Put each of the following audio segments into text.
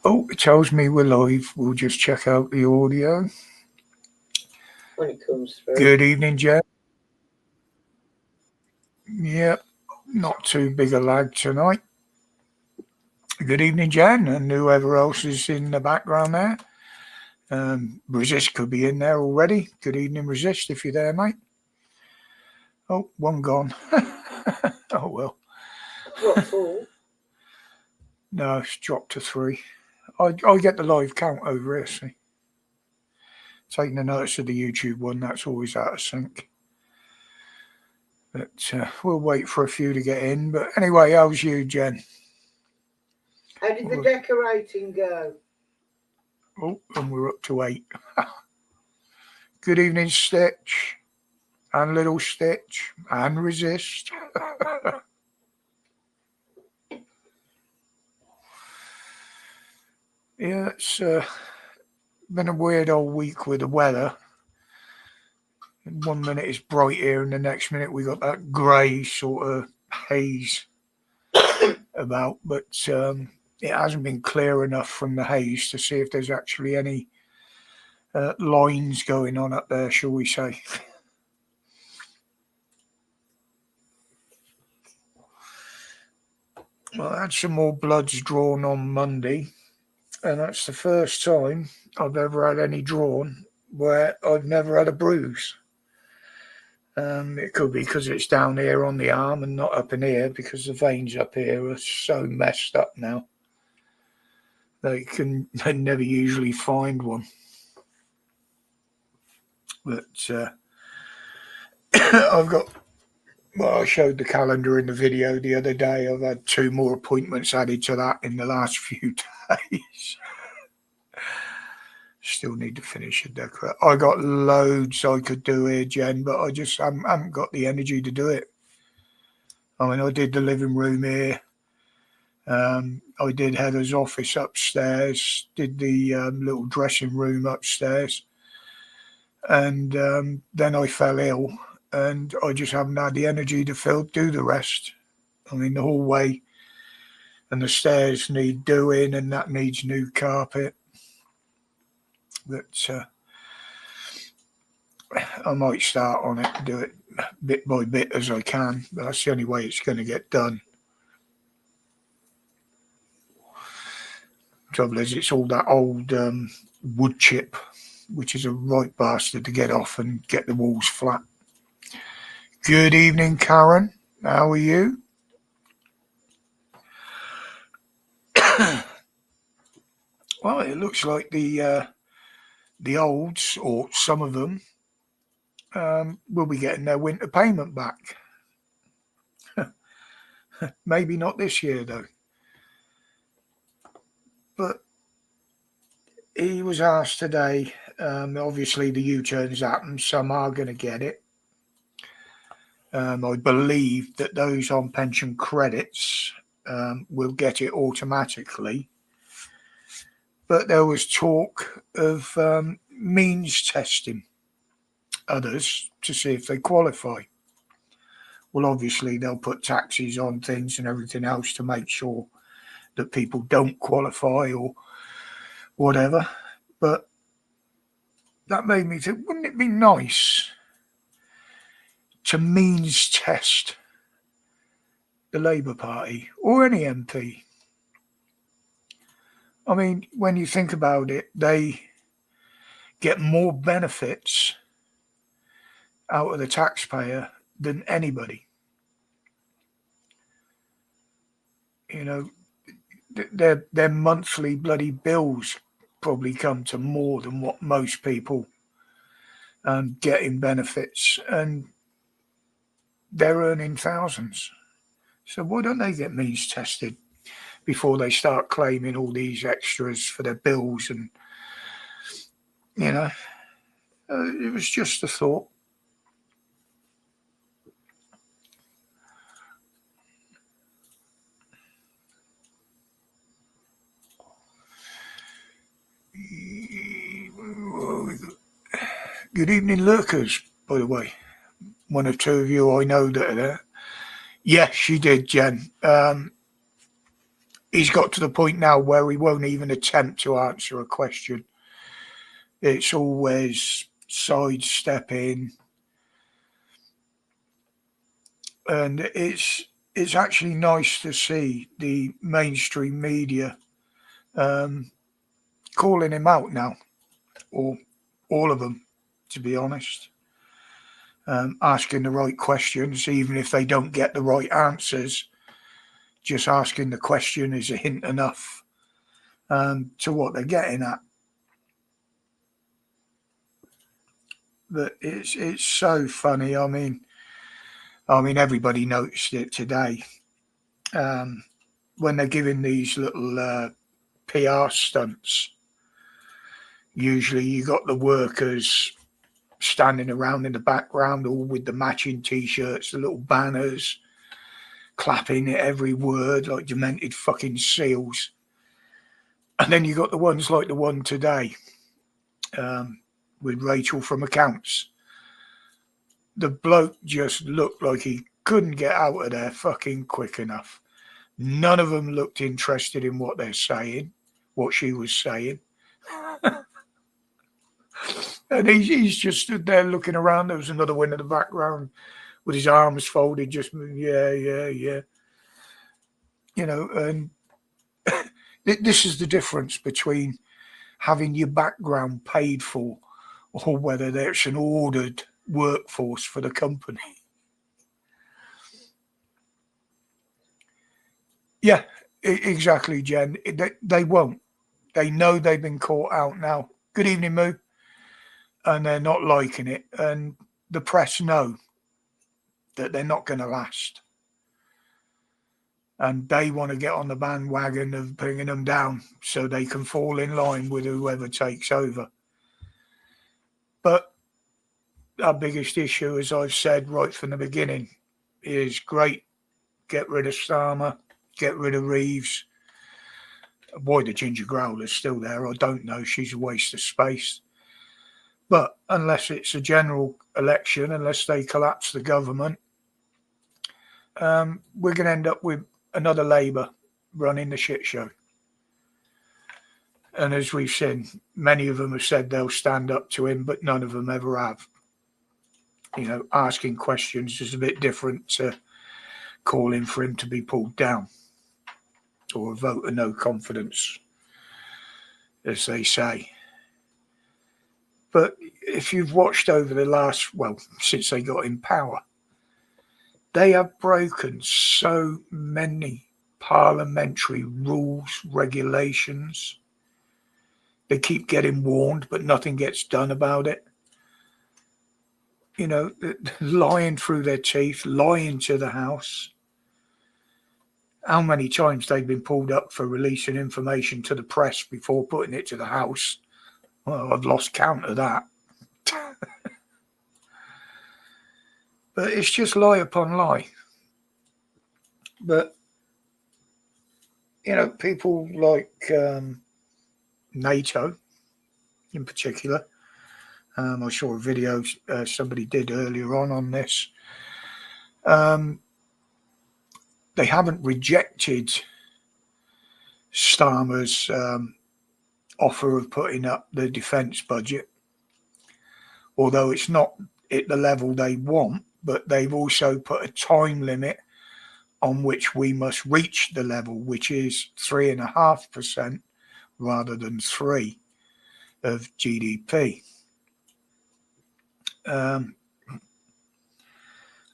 Oh, it tells me we're live. We'll just check out the audio. When it comes through. Good evening, Jen. Yep, not too big a lag tonight. Good evening, Jen, and whoever else is in the background there. Resist could be in there already. Good evening, Resist, if you're there, mate. Oh, one gone. Oh, well. What for? No, it's dropped to 3. I get the live count over here, see. Taking a notice of the YouTube one, that's always out of sync. But we'll wait for a few to get in. But anyway, how's you, Jen? How did the decorating go? Oh, and we're up to 8. Good evening, Stitch. And Little Stitch. And Resist. Yeah, it's been a weird old week with the weather. 1 minute it's bright here, and the next minute we got that grey sort of haze about. But it hasn't been clear enough from the haze to see if there's actually any lines going on up there, shall we say. Well, I had some more bloods drawn on Monday, and that's the first time I've ever had any drawn where I've never had a bruise. It could be because it's down here on the arm and not up in here, because the veins up here are so messed up now. They never usually find one. But I've got, well, I showed the calendar in the video the other day. I've had 2 more appointments added to that in the last few days. Still need to finish it. I got loads I could do here, Jen, but I just haven't got the energy to do it. I mean, I did the living room here. I did Heather's office upstairs, did the little dressing room upstairs. And then I fell ill, and I just haven't had the energy to do the rest. I mean, the hallway and the stairs need doing, and that needs new carpet. But I might start on it and do it bit by bit as I can. But that's the only way it's going to get done. Trouble is, it's all that old wood chip, which is a right bastard to get off and get the walls flat. Good evening, Karen. How are you? Well, it looks like the olds, or some of them, will be getting their winter payment back. Maybe not this year, though. But he was asked today, obviously the U-turns happened, some are going to get it. I believe that those on pension credits will get it automatically. But there was talk of means testing others to see if they qualify. Well, obviously they'll put taxes on things and everything else to make sure that people don't qualify or whatever. But that made me think, wouldn't it be nice to means test the Labour Party or any MP? I mean, when you think about it, they get more benefits out of the taxpayer than anybody. You know, their monthly bloody bills probably come to more than what most people get in benefits, and they're earning thousands. So why don't they get means tested before they start claiming all these extras for their bills? And, you know, it was just a thought. Good evening, lurkers, by the way. 1 or 2 of you I know that are there. Yes, she did, Jen. he's got to the point now where he won't even attempt to answer a question. It's always sidestepping, and it's actually nice to see the mainstream media calling him out now, or all of them, to be honest, asking the right questions, even if they don't get the right answers. Just asking the question is a hint enough to what they're getting at. But it's so funny. I mean, everybody noticed it today when they're giving these little PR stunts. Usually, you got the workers standing around in the background, all with the matching T-shirts, the little banners, clapping at every word like demented fucking seals. And then you got the ones like the one today with Rachel from accounts. The bloke just looked like he couldn't get out of there fucking quick enough. None of them looked interested in what they're saying, what she was saying. And he's just stood there looking around. There was another one in the background with his arms folded, just, yeah. You know, and this is the difference between having your background paid for or whether there's an ordered workforce for the company. Yeah, exactly, Jen. They won't. They know they've been caught out now. Good evening, Moo. And they're not liking it. And the press know that they're not going to last. And they want to get on the bandwagon of bringing them down so they can fall in line with whoever takes over. But our biggest issue, as I've said right from the beginning, is great. Get rid of Starmer, get rid of Reeves. Why the Ginger Growler's still there, I don't know. She's a waste of space. But unless it's a general election, unless they collapse the government, we're going to end up with another Labour running the shit show. And as we've seen, many of them have said they'll stand up to him, but none of them ever have. You know, asking questions is a bit different to calling for him to be pulled down or a vote of no confidence, as they say. But if you've watched over the last, since they got in power, they have broken so many parliamentary rules, regulations. They keep getting warned, but nothing gets done about it. You know, lying through their teeth, lying to the House. How many times they've been pulled up for releasing information to the press before putting it to the House? Well, I've lost count of that. But it's just lie upon lie. But, you know, people like NATO in particular. I saw a video somebody did earlier on this. They haven't rejected Starmer's offer of putting up the defence budget, although it's not at the level they want, but they've also put a time limit on which we must reach the level, which is 3.5% rather than 3% of GDP. And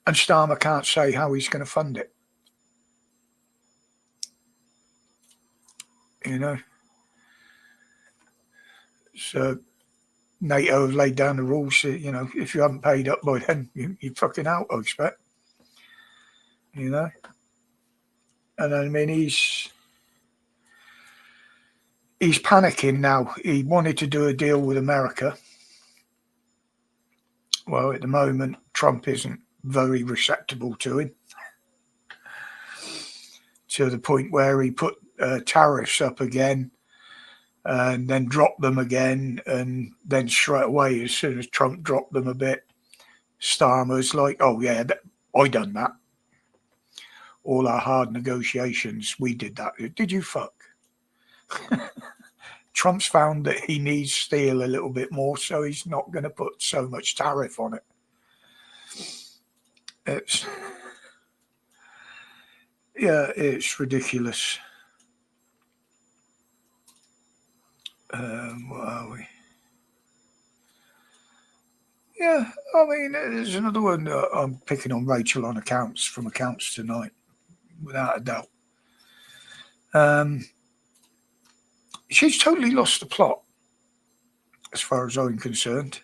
Starmer can't say how he's going to fund it. You know, so NATO have laid down the rules. You know, if you haven't paid up by then, you're fucking out, I expect. You know, and I mean he's panicking now. He wanted to do a deal with America. Well, at the moment, Trump isn't very receptible to him, to the point where he put tariffs up again and then dropped them again, and then straight away, as soon as Trump dropped them a bit, Starmer's like, oh yeah, I done that. all our hard negotiations, we did that. Did you fuck? Trump's found that he needs steel a little bit more, so he's not going to put so much tariff on it. It's ridiculous. What are we? Yeah, I mean, there's another one. I'm picking on Rachel on accounts tonight, without a doubt. She's totally lost the plot, as far as I'm concerned.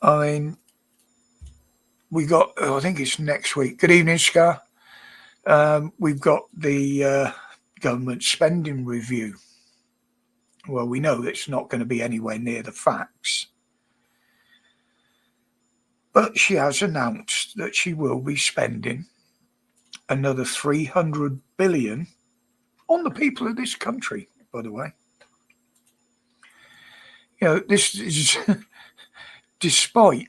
I mean, we got, I think it's next week. Good evening, Scar. We've got the government spending review. Well, we know it's not going to be anywhere near the facts. But she has announced that she will be spending another 300 billion on the people of this country, by the way. You know, this is despite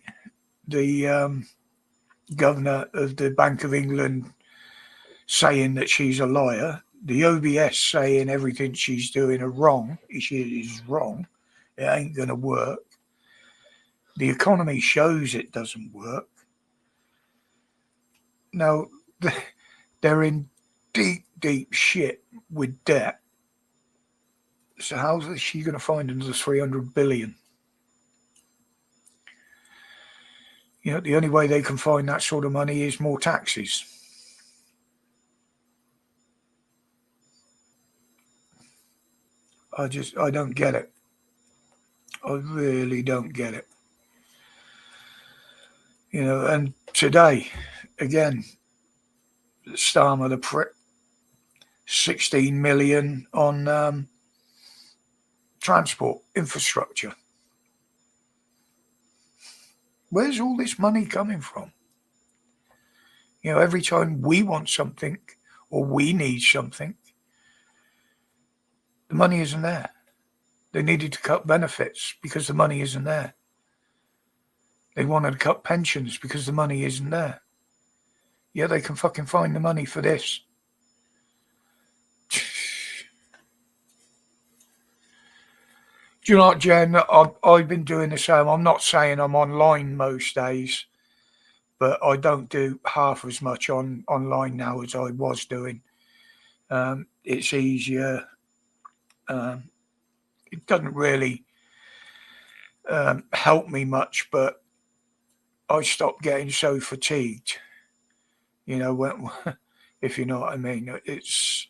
the governor of the Bank of England saying that she's a liar, the OBS saying everything she's doing is wrong. It ain't going to work. The economy shows it doesn't work. Now, they're in deep, deep shit with debt. So how is she going to find another 300 billion? You know, the only way they can find that sort of money is more taxes. I don't get it. I really don't get it. You know, and today, again, Starmer the prick, 16 million on transport infrastructure. Where's all this money coming from? You know, every time we want something or we need something, the money isn't there. They needed to cut benefits because the money isn't there. They wanted to cut pensions because the money isn't there. Yeah, they can fucking find the money for this. Do you know what, Jen? I've been doing the same. I'm not saying I'm online most days, but I don't do half as much online now as I was doing. It's easier. It doesn't really help me much, but I stopped getting so fatigued. You know, when, if you know what I mean. It's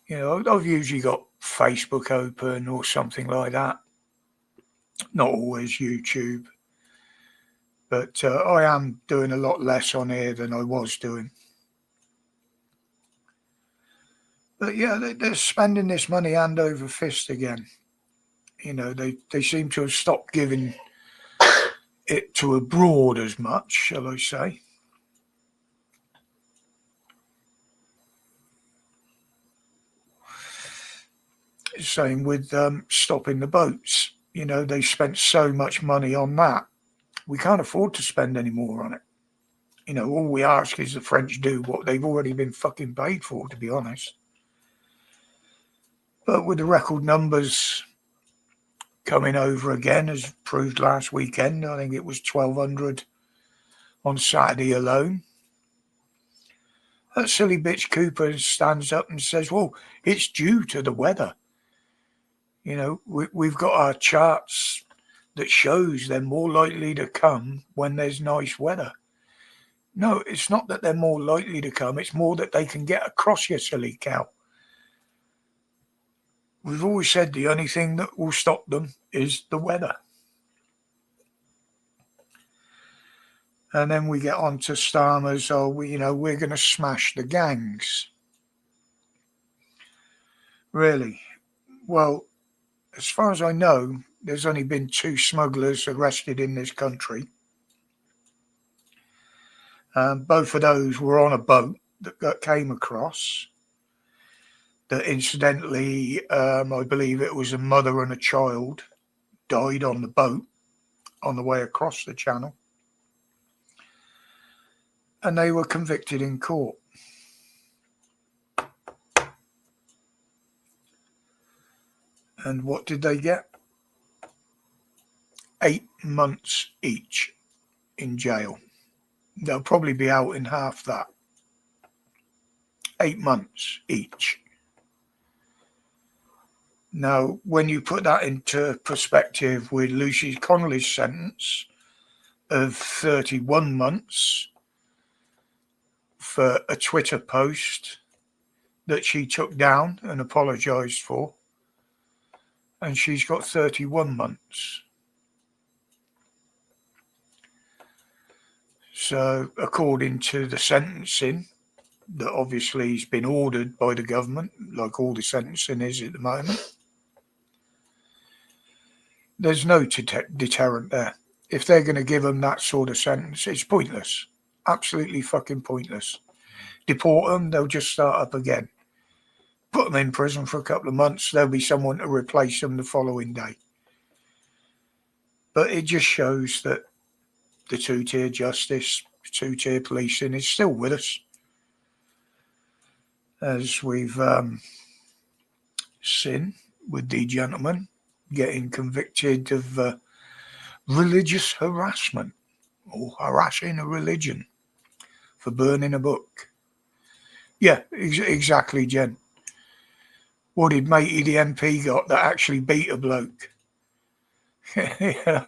you know, I've usually got Facebook open or something like that. Not always YouTube, but I am doing a lot less on here than I was doing. But yeah, they're spending this money hand over fist again. You know, they seem to have stopped giving it to abroad as much, shall I say. Same with stopping the boats. You know, they spent so much money on that. We can't afford to spend any more on it. You know, all we ask is the French do what they've already been fucking paid for, to be honest. But with the record numbers coming over again, as proved last weekend, I think it was 1,200 on Saturday alone. That silly bitch Cooper stands up and says, well, it's due to the weather. You know, we've got our charts that shows they're more likely to come when there's nice weather. No, it's not that they're more likely to come. It's more that they can get across, you silly cow. We've always said the only thing that will stop them is the weather. And then we get on to Starmer's, we're going to smash the gangs. Really? Well, as far as I know, there's only been 2 smugglers arrested in this country. Both of those were on a boat that came across. That incidentally, I believe it was a mother and a child died on the boat on the way across the channel. and they were convicted in court. And what did they get? 8 months each in jail. They'll probably be out in half that. 8 months each. Now, when you put that into perspective with Lucy Connolly's sentence of 31 months for a Twitter post that she took down and apologised for, and she's got 31 months. So, according to the sentencing that obviously has been ordered by the government, like all the sentencing is at the moment, there's no deterrent there. If they're going to give them that sort of sentence, it's pointless. Absolutely fucking pointless. Deport them, they'll just start up again. Put them in prison for a couple of months, there'll be someone to replace them the following day. But it just shows that the two-tier justice, two-tier policing is still with us. As we've seen with the gentleman getting convicted of religious harassment or harassing a religion for burning a book. Yeah, exactly, Jen. What did matey the MP got that actually beat a bloke? Yeah,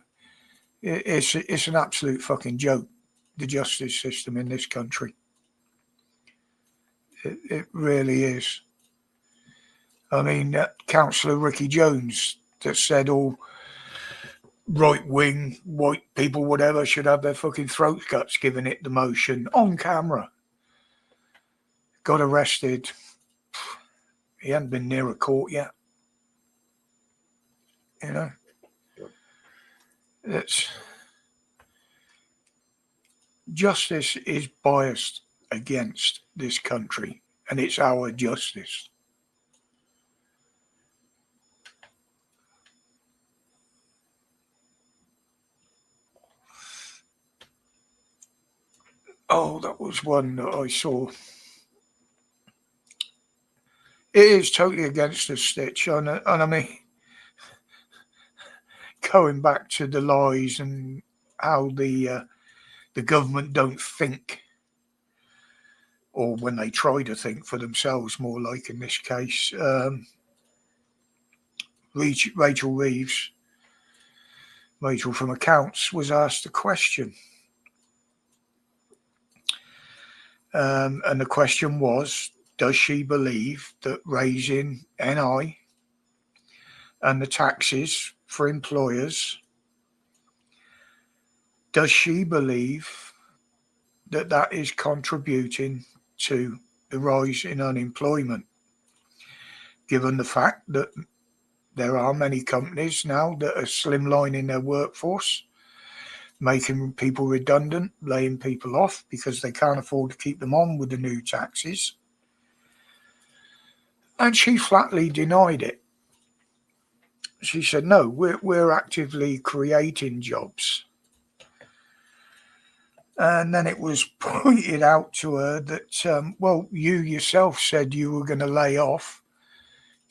it's an absolute fucking joke, the justice system in this country. It really is. I mean, Councillor Ricky Jones that said all right-wing white people, whatever, should have their fucking throats cut, giving it the motion on camera. Got arrested. He hadn't been near a court yet. You know, justice is biased against this country, and it's our justice. Oh, that was one that I saw. It is totally against the stitch, and I mean, going back to the lies and how the government don't think, or when they try to think for themselves, more like in this case, Rachel Reeves, Rachel from Accounts, was asked a question. And the question was, does she believe that raising NI and the taxes for employers, does she believe that that is contributing to the rise in unemployment, given the fact that there are many companies now that are slimlining their workforce, making people redundant, laying people off because they can't afford to keep them on with the new taxes? And she flatly denied it. She said, no, we're actively creating jobs. And then it was pointed out to her that, well, you yourself said you were going to lay off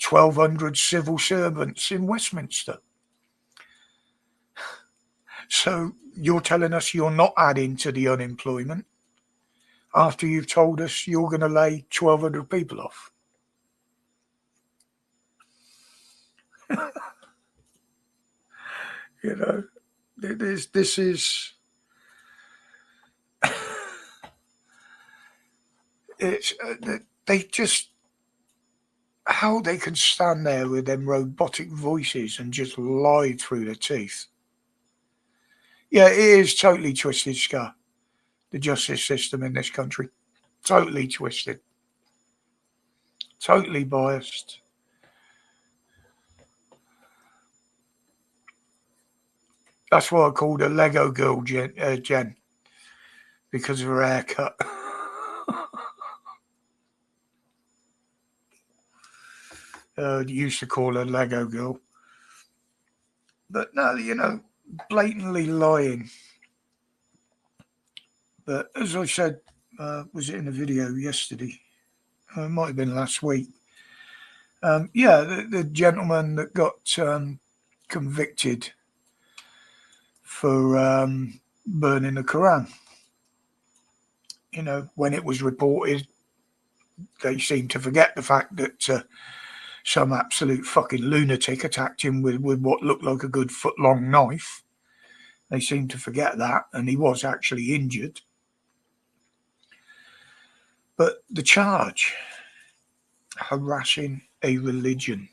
1,200 civil servants in Westminster. So you're telling us you're not adding to the unemployment after you've told us you're going to lay 1,200 people off. You know, this is... It's they just, how they can stand there with them robotic voices and just lie through their teeth. Yeah, it is totally twisted, Scar. The justice system in this country, totally twisted, totally biased. That's why I called her Lego Girl, Jen, because of her haircut. Used to call her Lego Girl. But no, you know, blatantly lying. But as I said was it in a video yesterday? It might have been last week. The gentleman that got convicted for burning the Quran. When it was reported, they seemed to forget the fact that some absolute fucking lunatic attacked him with what looked like a good foot-long knife. They seemed to forget that, and he was actually injured. But the charge, harassing a religion.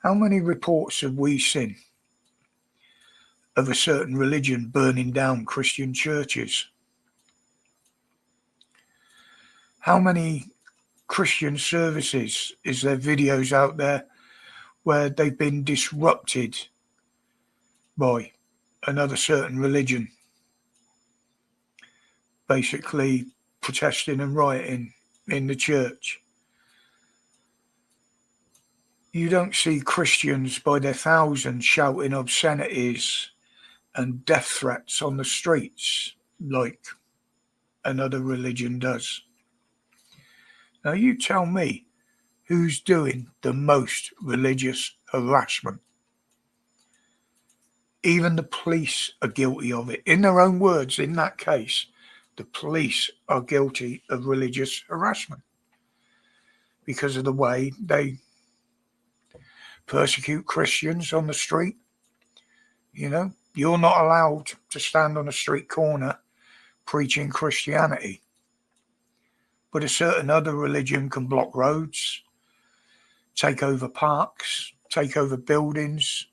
How many reports have we seen of a certain religion burning down Christian churches? How many Christian services is there videos out there where they've been disrupted by another certain religion, basically protesting and rioting in the church? You don't see Christians by their thousands shouting obscenities and death threats on the streets like another religion does. Now you tell me, who's doing the most religious harassment? Even the police are guilty of it. In their own words, in that case, the police are guilty of religious harassment because of the way they persecute Christians on the street. You're not allowed to stand on a street corner preaching Christianity. But a certain other religion can block roads, take over parks, take over buildings,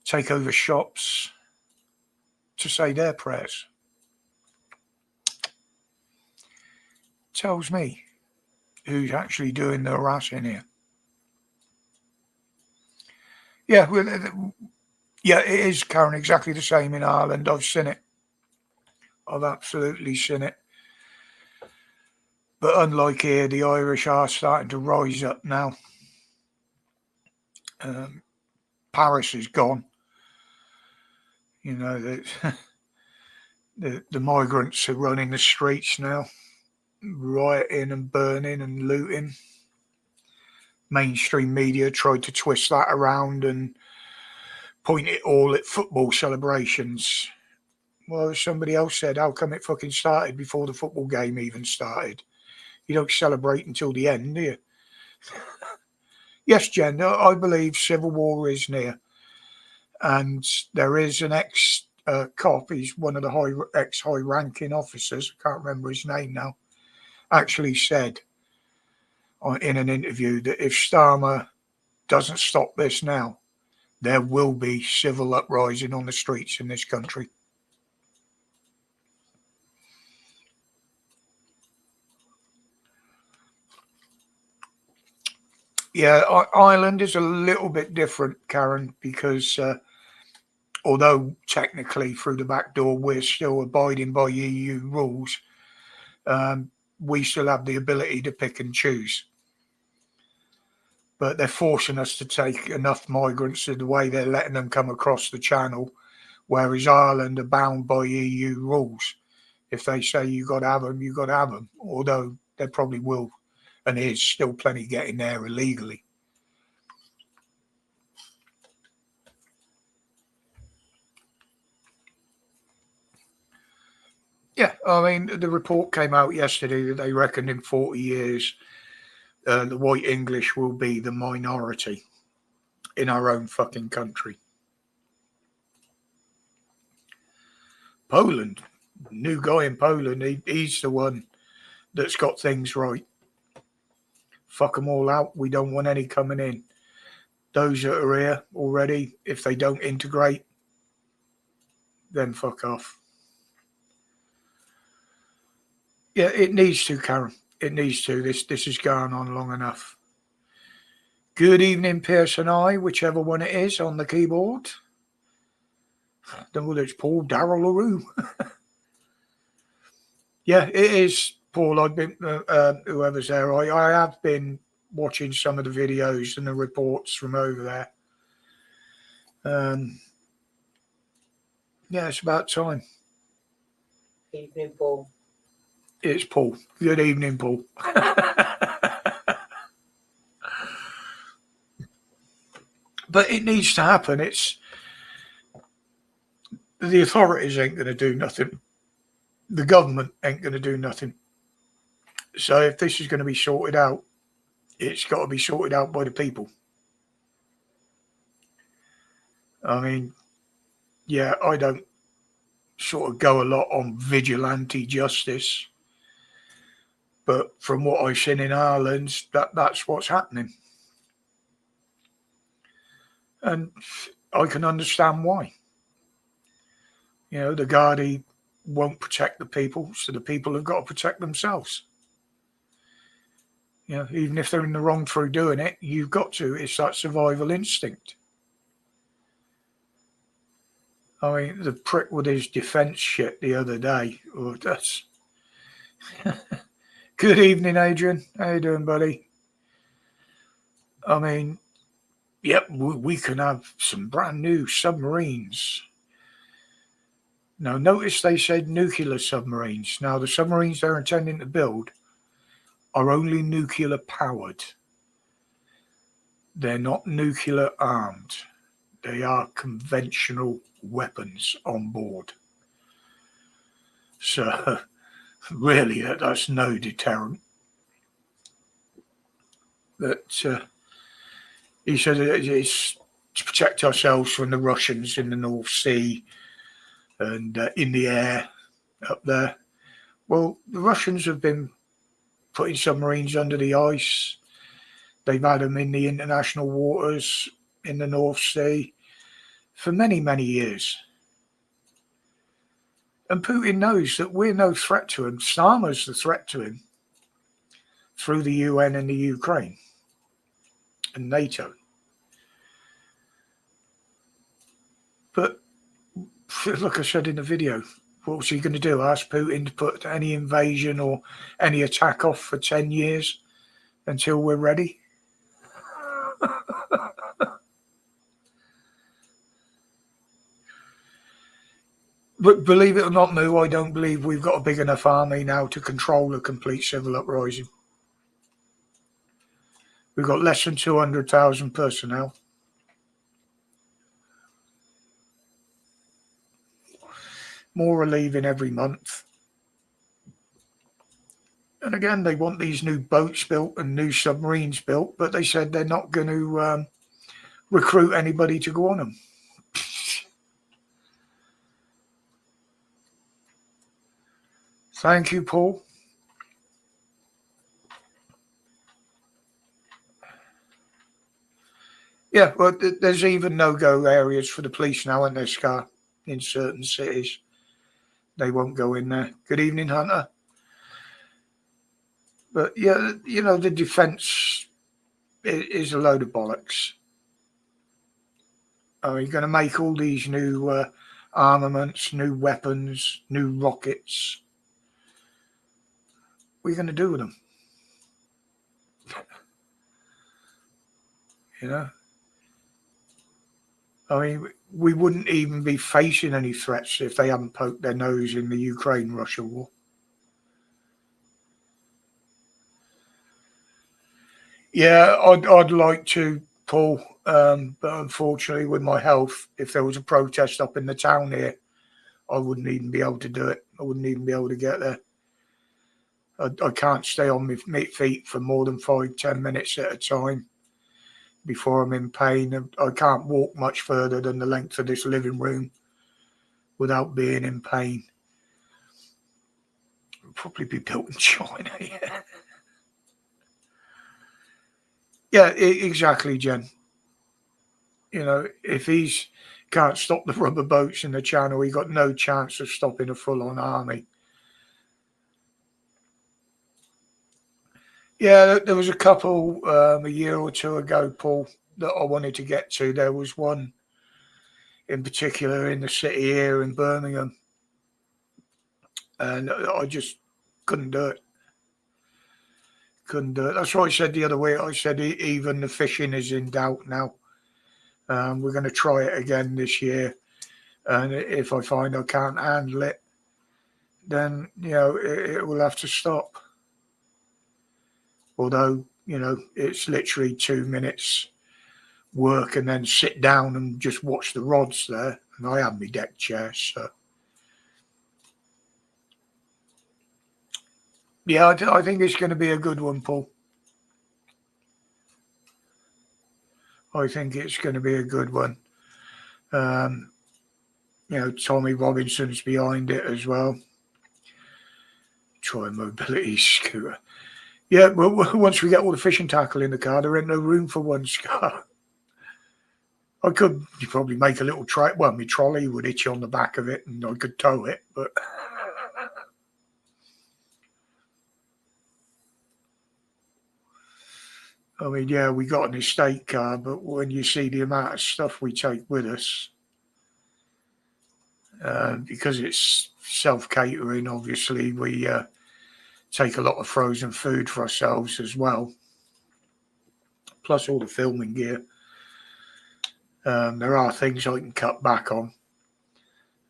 take over shops to say their prayers. Tells me who's actually doing the harassing here. Yeah, it is, Karen, exactly the same in Ireland. I've seen it. I've absolutely seen it. But unlike here, the Irish are starting to rise up now. Paris is gone. The migrants are running the streets now, rioting and burning and looting. Mainstream media tried to twist that around and point it all at football celebrations. Well, as somebody else said, how come it fucking started before the football game even started? You don't celebrate until the end, do you? Yes, Jen, I believe civil war is near. And there is an ex-cop, he's one of the ex-high-ranking officers, I can't remember his name now, actually said in an interview that if Starmer doesn't stop this now, there will be civil uprising on the streets in this country. Yeah, Ireland is a little bit different, Karen, because although technically through the back door we're still abiding by EU rules, we still have the ability to pick and choose. But they're forcing us to take enough migrants in the way they're letting them come across the channel, whereas Ireland are bound by EU rules. If they say you got to have them, you got to have them, although there probably will and is still plenty getting there illegally. Yeah, I mean, the report came out yesterday that they reckoned in 40 years the white English will be the minority in our own fucking country. Poland, new guy in Poland, he's the one that's got things right. Fuck them all out. We don't want any coming in. Those that are here already, if they don't integrate, then fuck off. Yeah, it needs to, Karen. It needs to. This has gone on long enough. Good evening, Pearson I, whichever one it is on the keyboard. I don't know whether it's Paul, Darrell, or who. Yeah, it is Paul. I've been whoever's there. I have been watching some of the videos and the reports from over there. Yeah, it's about time. Evening, Paul. It's Paul. Good evening, Paul. But it needs to happen. It's the authorities ain't going to do nothing. The government ain't going to do nothing. So if this is going to be sorted out, it's got to be sorted out by the people. I mean, yeah, I don't sort of go a lot on vigilante justice, but from what I've seen in Ireland, that's what's happening. And I can understand why. You know, the Gardaí won't protect the people, so the people have got to protect themselves. You know, even if they're in the wrong through doing it, you've got to. It's that survival instinct. I mean, the prick with his defence shit the other day. Oh, that's... Good evening, Adrian. How you doing, buddy? I mean, yep, we can have some brand new submarines. Now, notice they said nuclear submarines. Now, the submarines they're intending to build are only nuclear powered. They're not nuclear armed. They are conventional weapons on board. So, really, that's no deterrent. But he said it's to protect ourselves from the Russians in the North Sea and in the air up there. Well, the Russians have been putting submarines under the ice. They've had them in the international waters in the North Sea for many, many years. And Putin knows that we're no threat to him. Starmer's the threat to him through the UN and the Ukraine and NATO. But like I said in the video, what was he going to do? Ask Putin to put any invasion or any attack off for 10 years until we're ready? But believe it or not, Moo, I don't believe we've got a big enough army now to control a complete civil uprising. We've got less than 200,000 personnel. More are leaving every month. And again, they want these new boats built and new submarines built, but they said they're not going to recruit anybody to go on them. Thank you, Paul. Yeah, well, there's even no-go areas for the police now in their Scar in certain cities. They won't go in there. Good evening, Hunter. But, yeah, you know, the defence is a load of bollocks. Are you going to make all these new armaments, new weapons, new rockets? What are you going to do with them? You know? I mean, we wouldn't even be facing any threats if they hadn't poked their nose in the Ukraine-Russia war. Yeah, I'd like to, Paul, but unfortunately with my health, if there was a protest up in the town here, I wouldn't even be able to do it. I wouldn't even be able to get there. I can't stay on my feet for more than 5-10 minutes at a time before I'm in pain. I can't walk much further than the length of this living room without being in pain. It'll probably be built in China, yeah. Yeah, exactly, Jen. You know, if he's can't stop the rubber boats in the channel, he got no chance of stopping a full-on army. Yeah, there was a couple a year or two ago, Paul, that I wanted to get to. There was one in particular in the city here in Birmingham, and I just couldn't do it. Couldn't do it. That's what I said the other week. I said even the fishing is in doubt now. We're going to try it again this year, and if I find I can't handle it, then, it will have to stop. Although, it's literally 2 minutes work and then sit down and just watch the rods there. And I have my deck chair, so. Yeah, I think it's going to be a good one, Paul. I think it's going to be a good one. Tommy Robinson's behind it as well. Tri-mobility scooter. Yeah, well, once we get all the fishing tackle in the car, there ain't no room for one car. I could probably make a little my trolley would hitch on the back of it and I could tow it, but I mean, yeah, we got an estate car, but when you see the amount of stuff we take with us, because it's self-catering, obviously, we take a lot of frozen food for ourselves as well, plus all the filming gear. There are things I can cut back on.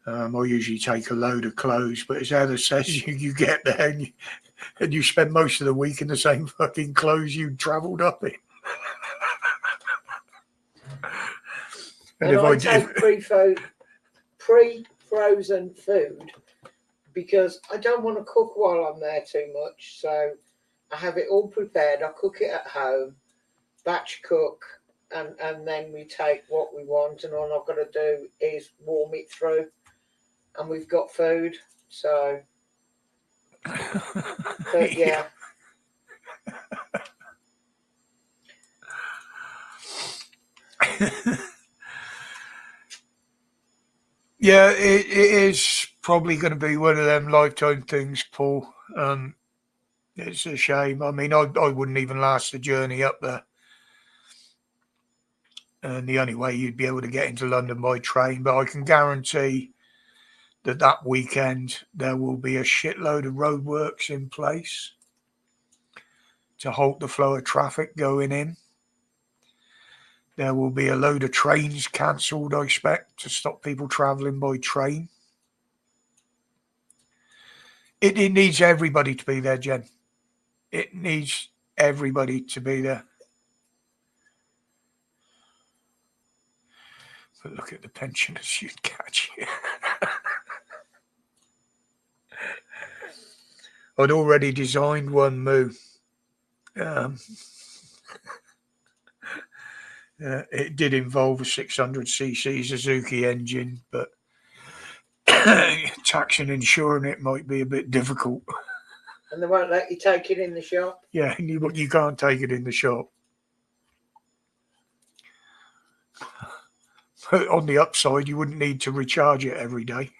I usually take a load of clothes, but as Heather says, you get there and you spend most of the week in the same fucking clothes you travelled up in. and I take pre-frozen food because I don't want to cook while I'm there too much. So I have it all prepared. I cook it at home, batch cook, and then we take what we want, and all I've got to do is warm it through, and we've got food. So, but yeah. Yeah, it is probably going to be one of them lifetime things, Paul. It's a shame. I mean, I wouldn't even last the journey up there. And the only way you'd be able to get into London by train, but I can guarantee that weekend there will be a shitload of roadworks in place to halt the flow of traffic going in. There will be a load of trains cancelled, I expect, to stop people travelling by train. It needs everybody to be there, Jen. It needs everybody to be there. But look at the pensioners you'd catch. I'd already designed one, Moo. It did involve a 600cc Suzuki engine, but tax and insuring it might be a bit difficult. And they won't let you take it in the shop? Yeah, you can't take it in the shop. But on the upside, you wouldn't need to recharge it every day.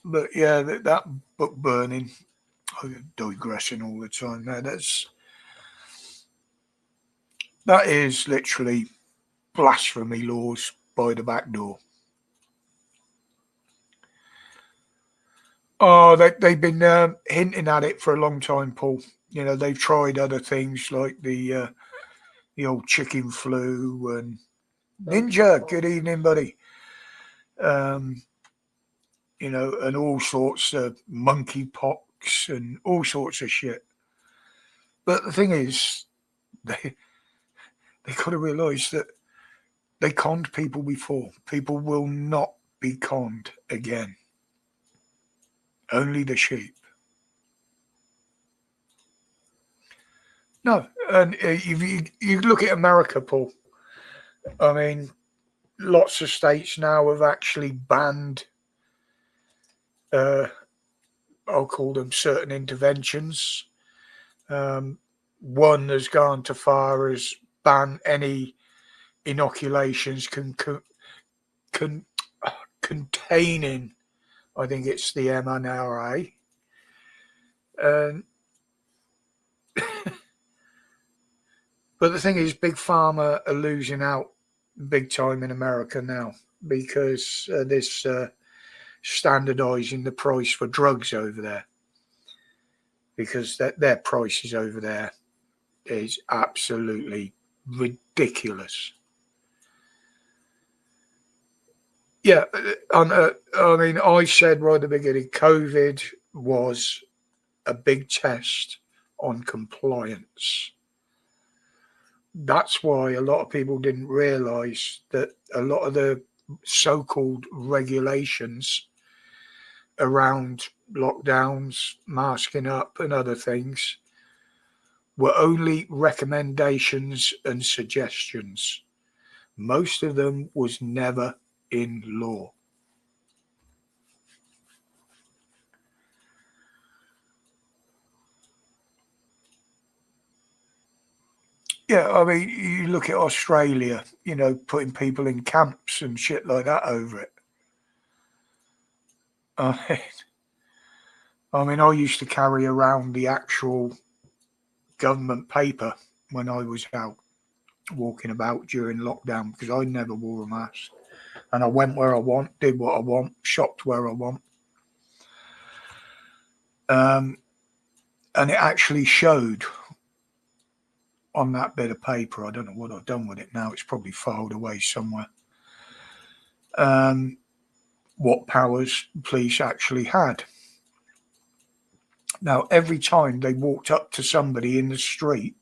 But yeah, that book burning, I'm digressing all the time now. That is literally blasphemy laws by the back door. Oh, they've been hinting at it for a long time, Paul. They've tried other things like the old chicken flu and Ninja. Good evening, buddy. And all sorts of monkeypox and all sorts of shit. But the thing is, they got to realise that they conned people before. People will not be conned again. Only the sheep. No, and if you look at America, Paul, I mean, lots of states now have actually banned, I'll call them certain interventions. One has gone too far as ban any inoculations containing, I think it's the mRNA. But the thing is, Big Pharma are losing out big time in America now because this standardising the price for drugs over there. because their prices over there is absolutely ridiculous. Yeah, I mean, I said right at the beginning, COVID was a big test on compliance. That's why a lot of people didn't realise that a lot of the so-called regulations around lockdowns, masking up and other things were only recommendations and suggestions. Most of them was never in law. Yeah, I mean, you look at Australia, putting people in camps and shit like that over it. I used to carry around the actual government paper when I was out walking about during lockdown because I never wore a mask. And I went where I want, did what I want, shopped where I want. And it actually showed on that bit of paper. I don't know what I've done with it now. It's probably filed away somewhere. What powers police actually had. Now, every time they walked up to somebody in the street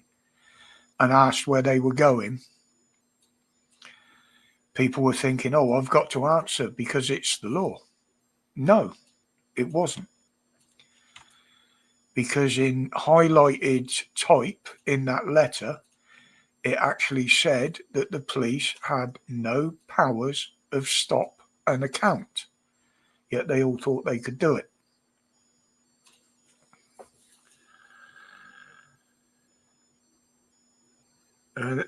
and asked where they were going, people were thinking, oh, I've got to answer because it's the law. No, it wasn't. Because in highlighted type in that letter, it actually said that the police had no powers of stop and account. Yet they all thought they could do it.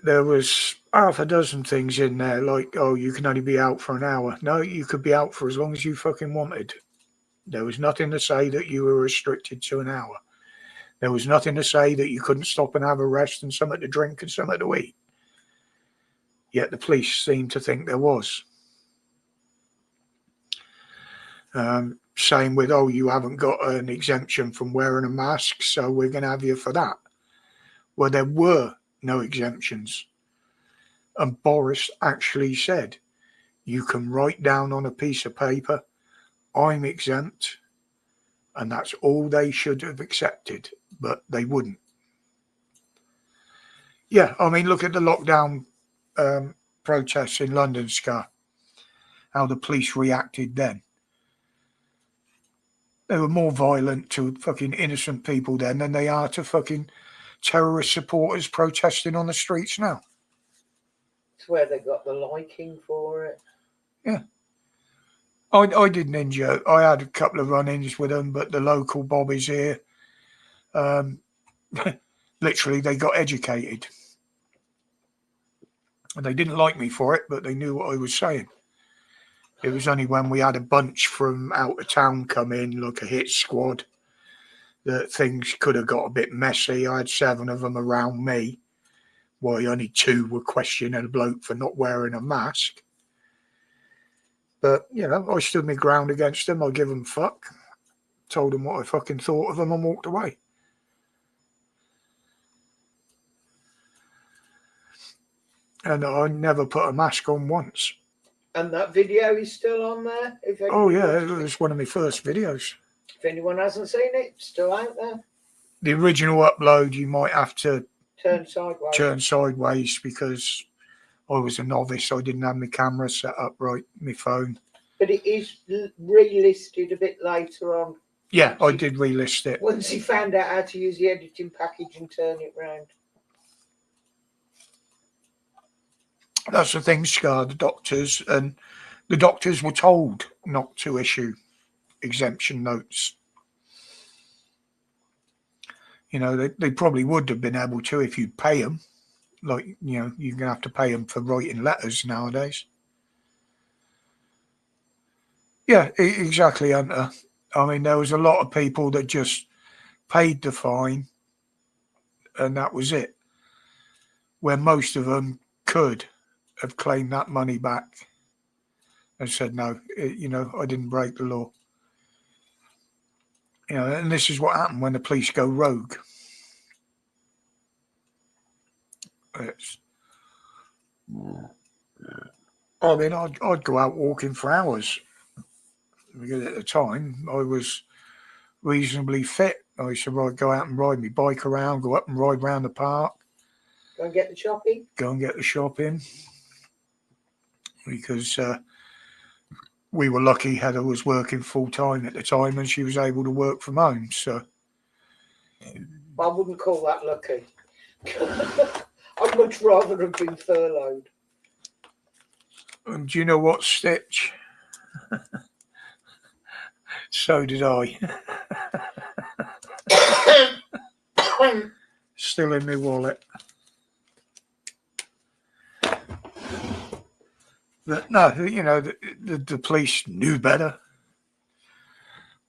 There was half a dozen things in there, like, oh, you can only be out for an hour. No, you could be out for as long as you fucking wanted. There was nothing to say that you were restricted to an hour. There was nothing to say that you couldn't stop and have a rest and something to drink and something to eat. Yet the police seemed to think there was. Same with, oh, you haven't got an exemption from wearing a mask, so we're going to have you for that. Well, there were no exemptions. And Boris actually said, you can write down on a piece of paper, I'm exempt, and that's all they should have accepted, but they wouldn't. Yeah, I mean, look at the lockdown protests in London, Scar, how the police reacted then. They were more violent to fucking innocent people then than they are to fucking terrorist supporters protesting on the streets now. It's where they got the liking for it. Yeah. I didn't injure. I had a couple of run-ins with them, but the local bobbies here, literally, they got educated. And they didn't like me for it, but they knew what I was saying. It was only when we had a bunch from out of town come in, like a hit squad, that things could have got a bit messy. I had 7 of them around me, while only 2 were questioning a bloke for not wearing a mask. But, I stood my ground against them. I give them fuck. Told them what I fucking thought of them and walked away. And I never put a mask on once. And that video is still on there? Oh, yeah, it was one of my first videos. If anyone hasn't seen it, it's still out there. The original upload, you might have to turn sideways because I was a novice. I didn't have my camera set up right, my phone. But it is relisted a bit later on. Yeah, I did relist it. Once he found out how to use the editing package and turn it round. That's the thing, Scar, the doctors were told not to issue exemption notes. They probably would have been able to if you'd pay them. Like, you're going to have to pay them for writing letters nowadays. Yeah, exactly, Hunter. I mean, there was a lot of people that just paid the fine and that was it. Where most of them could have claimed that money back and said, no, I didn't break the law. And this is what happened when the police go rogue. I'd go out walking for hours because at the time I was reasonably fit. I used to go out and ride my bike around, go up and ride around the park. Go and get the shopping? Go and get the shopping. Because we were lucky Heather was working full time at the time and she was able to work from home. So I wouldn't call that lucky. I'd much rather have been furloughed. And do you know what, Stitch? So did I. Still in my wallet. But no, the police knew better,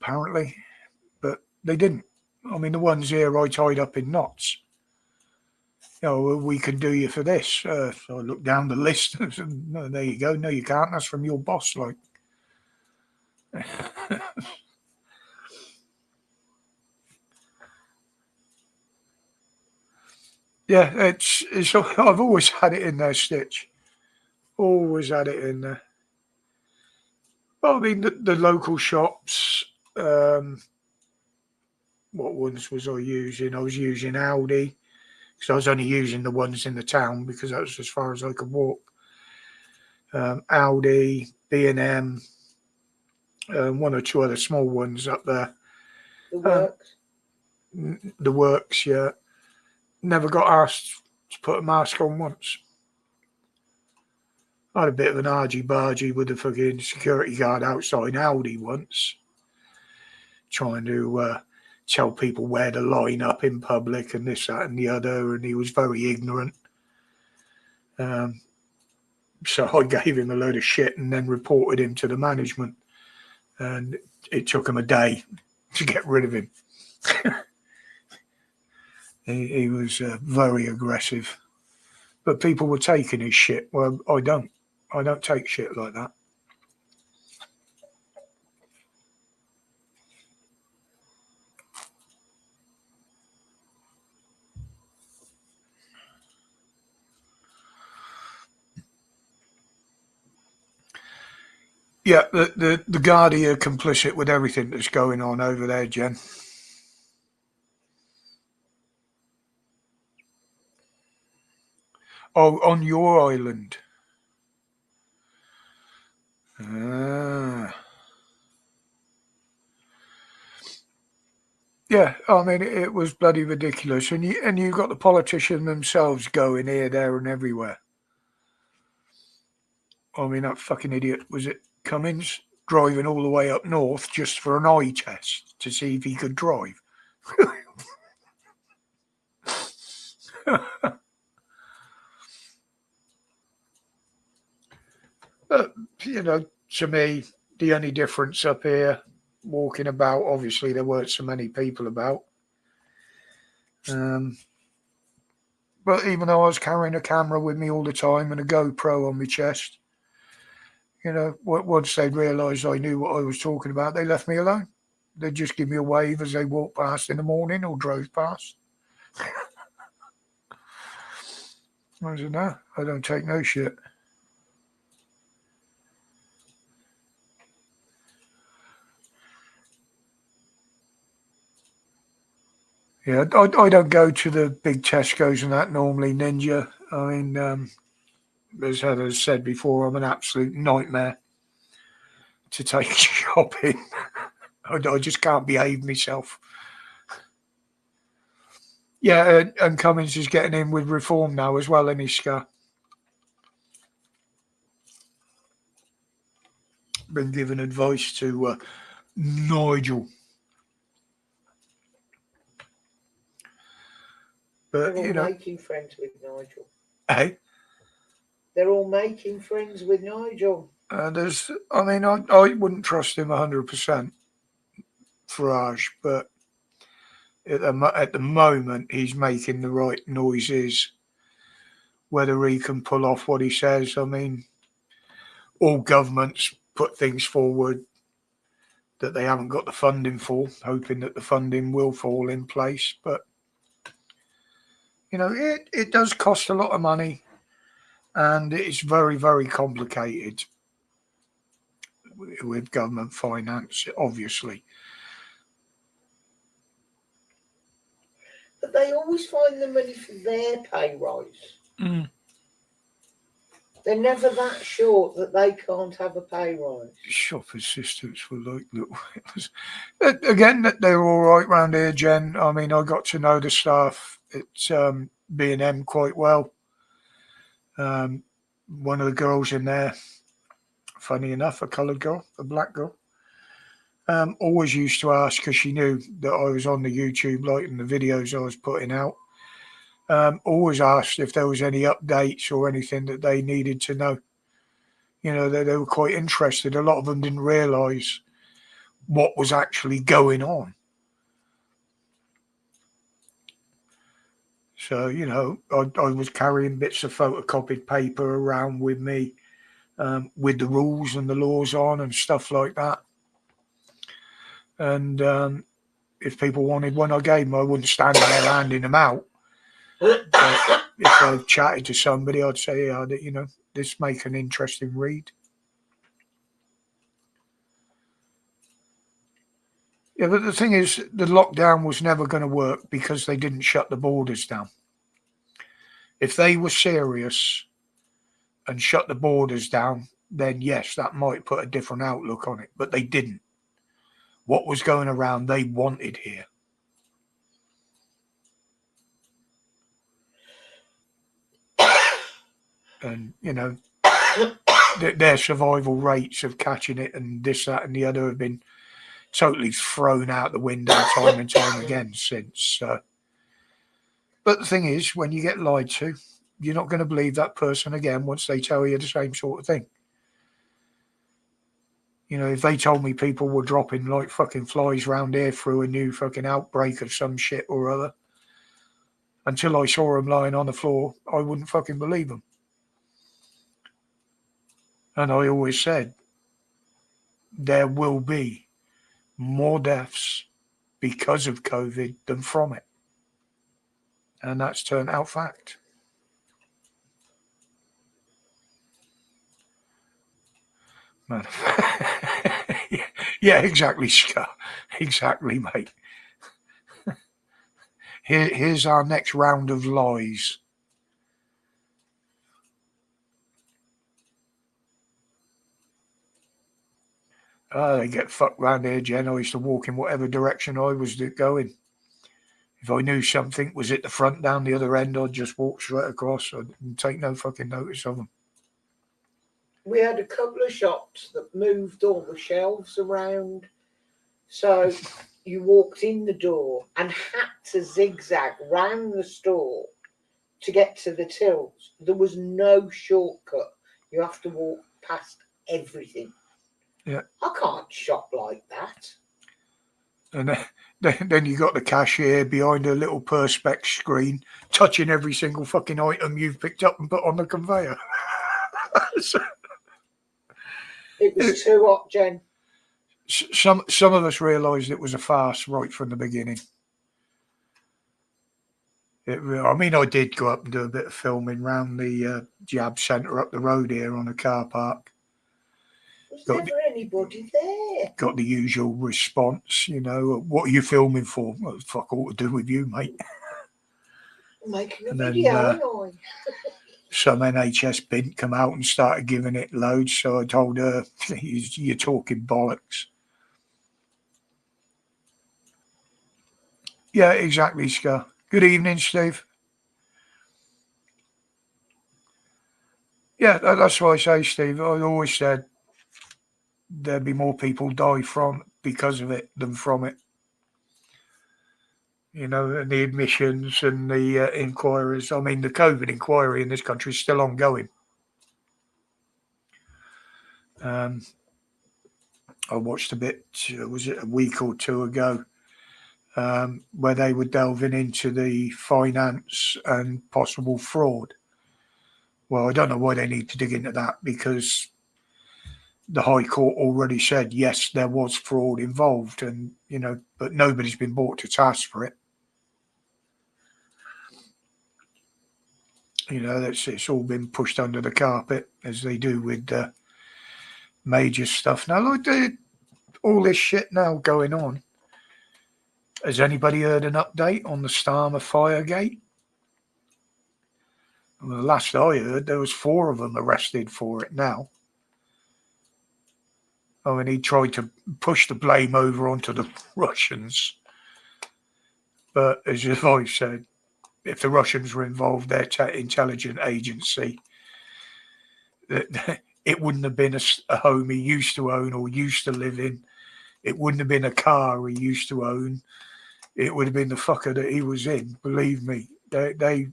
apparently, but they didn't. I mean, the ones here I tied up in knots. We can do you for this. So I looked down the list and no, there you go. No, you can't. That's from your boss. Like, yeah, it's. I've always had it in there, Stitch. Always had it in there. Well, I mean, the local shops. What ones was I using? I was using Aldi. Because I was only using the ones in the town because that was as far as I could walk. Aldi, B&M, one or two other small ones up there. The Works? The Works, yeah. Never got asked to put a mask on once. I had a bit of an argy-bargy with the fucking security guard outside Aldi once. Trying to tell people where to line up in public and this, that and the other, and he was very ignorant. So I gave him a load of shit and then reported him to the management, and it took him a day to get rid of him. He was very aggressive, but people were taking his shit. Well, I don't take shit like that. Yeah, the Guardia are complicit with everything that's going on over there, Jen. Oh, on your island. Yeah, I mean, it was bloody ridiculous. And you got the politicians themselves going here, there and everywhere. I mean, that fucking idiot, was it Cummins, driving all the way up north just for an eye test to see if he could drive. But, to me, the only difference up here, walking about, obviously there weren't so many people about. But even though I was carrying a camera with me all the time and a GoPro on my chest, once they realised I knew what I was talking about, they left me alone. They'd just give me a wave as they walked past in the morning or drove past. I said, no, I don't take no shit. Yeah, I don't go to the big Tesco's and that normally, Ninja. I mean, as Heather said before, I'm an absolute nightmare to take shopping. I just can't behave myself. Yeah, and Cummins is getting in with reform now as well, isn't he, Scar? Been giving advice to Nigel. But, they're all making friends with Nigel. Hey? They're all making friends with Nigel. I wouldn't trust him 100%, Farage, but at the moment he's making the right noises. Whether he can pull off what he says, I mean, all governments put things forward that they haven't got the funding for, hoping that the funding will fall in place. But, it does cost a lot of money, and it's very, very complicated with government finance, obviously. But they always find the money for their pay rise. They're never that short that they can't have a pay rise. Shop assistants were like little. Again, they're all right round here, Jen. I mean, I got to know the staff at B&M quite well. One of the girls in there, funny enough, a coloured girl, a black girl, always used to ask, because she knew that I was on the YouTube, liking the videos I was putting out. Always asked if there was any updates or anything that they needed to know. They were quite interested. A lot of them didn't realise what was actually going on. So, I was carrying bits of photocopied paper around with me, with the rules and the laws on and stuff like that. And if people wanted one, I gave them. I wouldn't stand there handing them out. But if I chatted to somebody, I'd say, this make an interesting read. Yeah, but the thing is, the lockdown was never going to work because they didn't shut the borders down. If they were serious and shut the borders down, then yes, that might put a different outlook on it. But they didn't. What was going around, they wanted here. And, their survival rates of catching it and this, that, and the other have been totally thrown out the window time and time again since. But the thing is, when you get lied to, you're not going to believe that person again once they tell you the same sort of thing. If they told me people were dropping like fucking flies round here through a new fucking outbreak of some shit or other, until I saw them lying on the floor, I wouldn't fucking believe them. And I always said, there will be more deaths because of COVID than from it. And that's turned out fact. Man. Yeah, exactly, Scott. Exactly, mate. Here's our next round of lies. They get fucked round here, Jen. I used to walk in whatever direction I was going. If I knew something was at the front down the other end, I'd just walk straight across. I didn't take no fucking notice of them. We had a couple of shops that moved all the shelves around. So you walked in the door and had to zigzag round the store to get to the tills. There was no shortcut. You have to walk past everything. Yeah. I can't shop like that. And then you got the cashier behind a little perspex screen, touching every single fucking item you've picked up and put on the conveyor. It was too hot, Jen. Some of us realised it was a farce right from the beginning. I did go up and do a bit of filming around the Jab Centre up the road here on a car park. There's never anybody there. Got the usual response, what are you filming for? Well, fuck all to do with you, mate. I'm making a video, some NHS bint come out and started giving it loads, so I told her, you're talking bollocks. Yeah, exactly, Scott. Good evening, Steve. Yeah, that's what I say, Steve. I always said there'd be more people die because of it than from it. And the admissions and the inquiries. I mean, the COVID inquiry in this country is still ongoing. I watched a bit, was it a week or two ago, where they were delving into the finance and possible fraud. Well, I don't know why they need to dig into that, because the High Court already said, yes, there was fraud involved, and, but nobody's been brought to task for it. It's all been pushed under the carpet, as they do with major stuff. Now, all this shit now going on. Has anybody heard an update on the Starmer Firegate? Well, the last I heard, there was 4 of them arrested for it now. I mean, he tried to push the blame over onto the Russians. But as I've said, if the Russians were involved, their intelligence agency, it wouldn't have been a home he used to own or used to live in. It wouldn't have been a car he used to own. It would have been the fucker that he was in. Believe me, they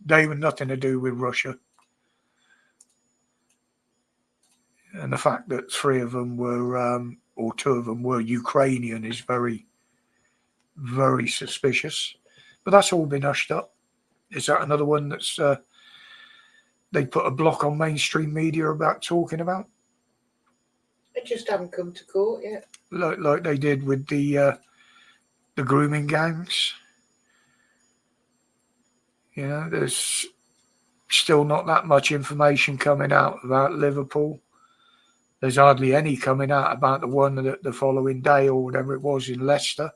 were nothing to do with Russia. And the fact that 3 of them were, or 2 of them were Ukrainian is very, very suspicious. But that's all been hushed up. Is that another one that's they put a block on mainstream media about talking about? They just haven't come to court yet. Like they did with the grooming gangs. There's still not that much information coming out about Liverpool. There's hardly any coming out about the one that the following day or whatever it was in Leicester.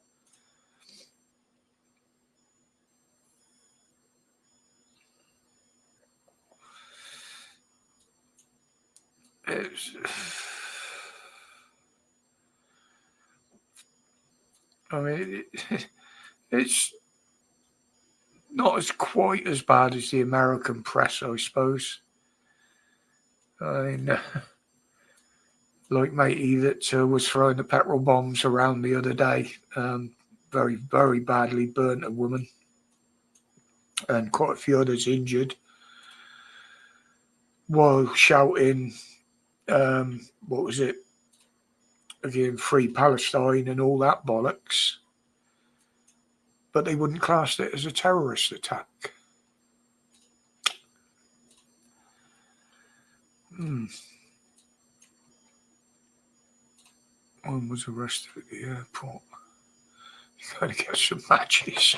It's not as quite as bad as the American press, I suppose. I mean, like matey that was throwing the petrol bombs around the other day, very, very badly burnt a woman, and quite a few others injured, while shouting, what was it? Again, free Palestine and all that bollocks. But they wouldn't class it as a terrorist attack. One was arrested at the airport. You gotta get some matches.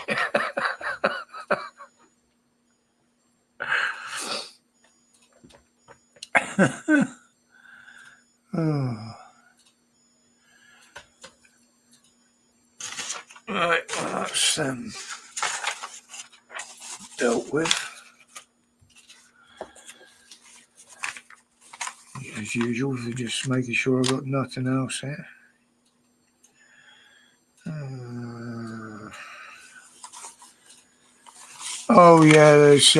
Oh. Right, well, that's dealt with. As usual, for just making sure I've got nothing else here. Oh yeah, there's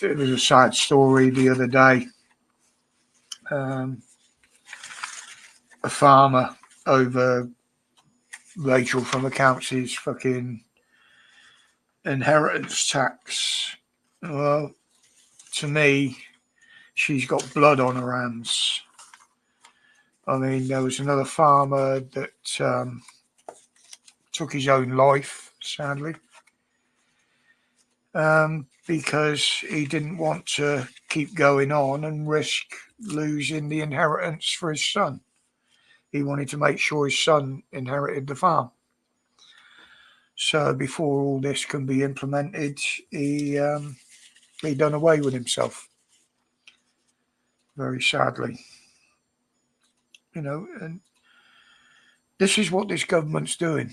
it was a sad story the other day. A farmer over Rachel from accounts' fucking inheritance tax. Well, to me, she's got blood on her hands. I mean, there was another farmer that took his own life, sadly, because he didn't want to keep going on and risk losing the inheritance for his son. He wanted to make sure his son inherited the farm. So before all this can be implemented, he done away with himself. Very sadly. And this is what this government's doing.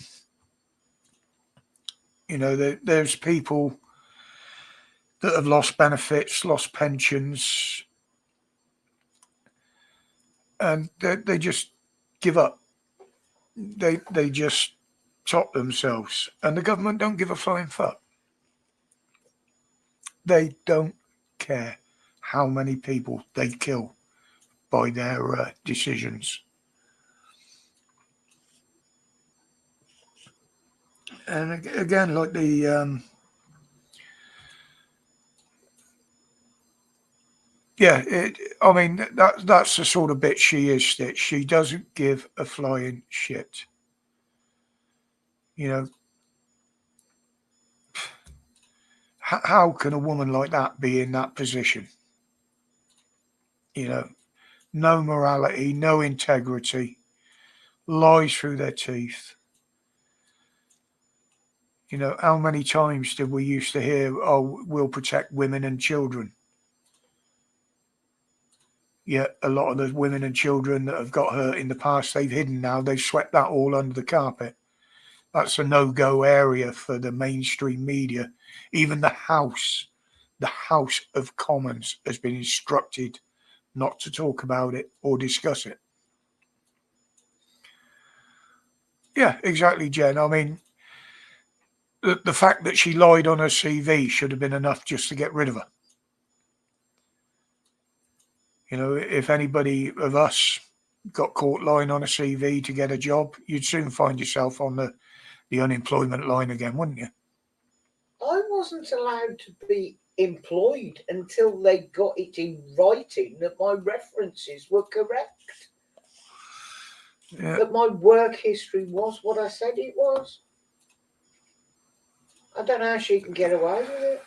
There's people that have lost benefits, lost pensions, and they just give up. They just top themselves, and the government don't give a flying fuck. They don't care how many people they kill by their decisions. And again, like the I mean, that's the sort of bitch she is. That she doesn't give a flying shit. How can a woman like that be in that position? You know, no morality, no integrity, lies through their teeth. You know, how many times did we used to hear, oh, we'll protect women and children? Yet a lot of the women and children that have got hurt in the past, they've hidden now. They've swept that all under the carpet. That's a no-go area for the mainstream media. Even the House of Commons has been instructed not to talk about it or discuss it. Yeah, exactly, Jen. I mean, the fact that she lied on her CV should have been enough just to get rid of her. You know, if anybody of us got caught lying on a CV to get a job, you'd soon find yourself on the unemployment line again, wouldn't you? I wasn't allowed to be employed until they got it in writing that my references were correct. Yeah. That my work history was what I said it was. I don't know how she can get away with it.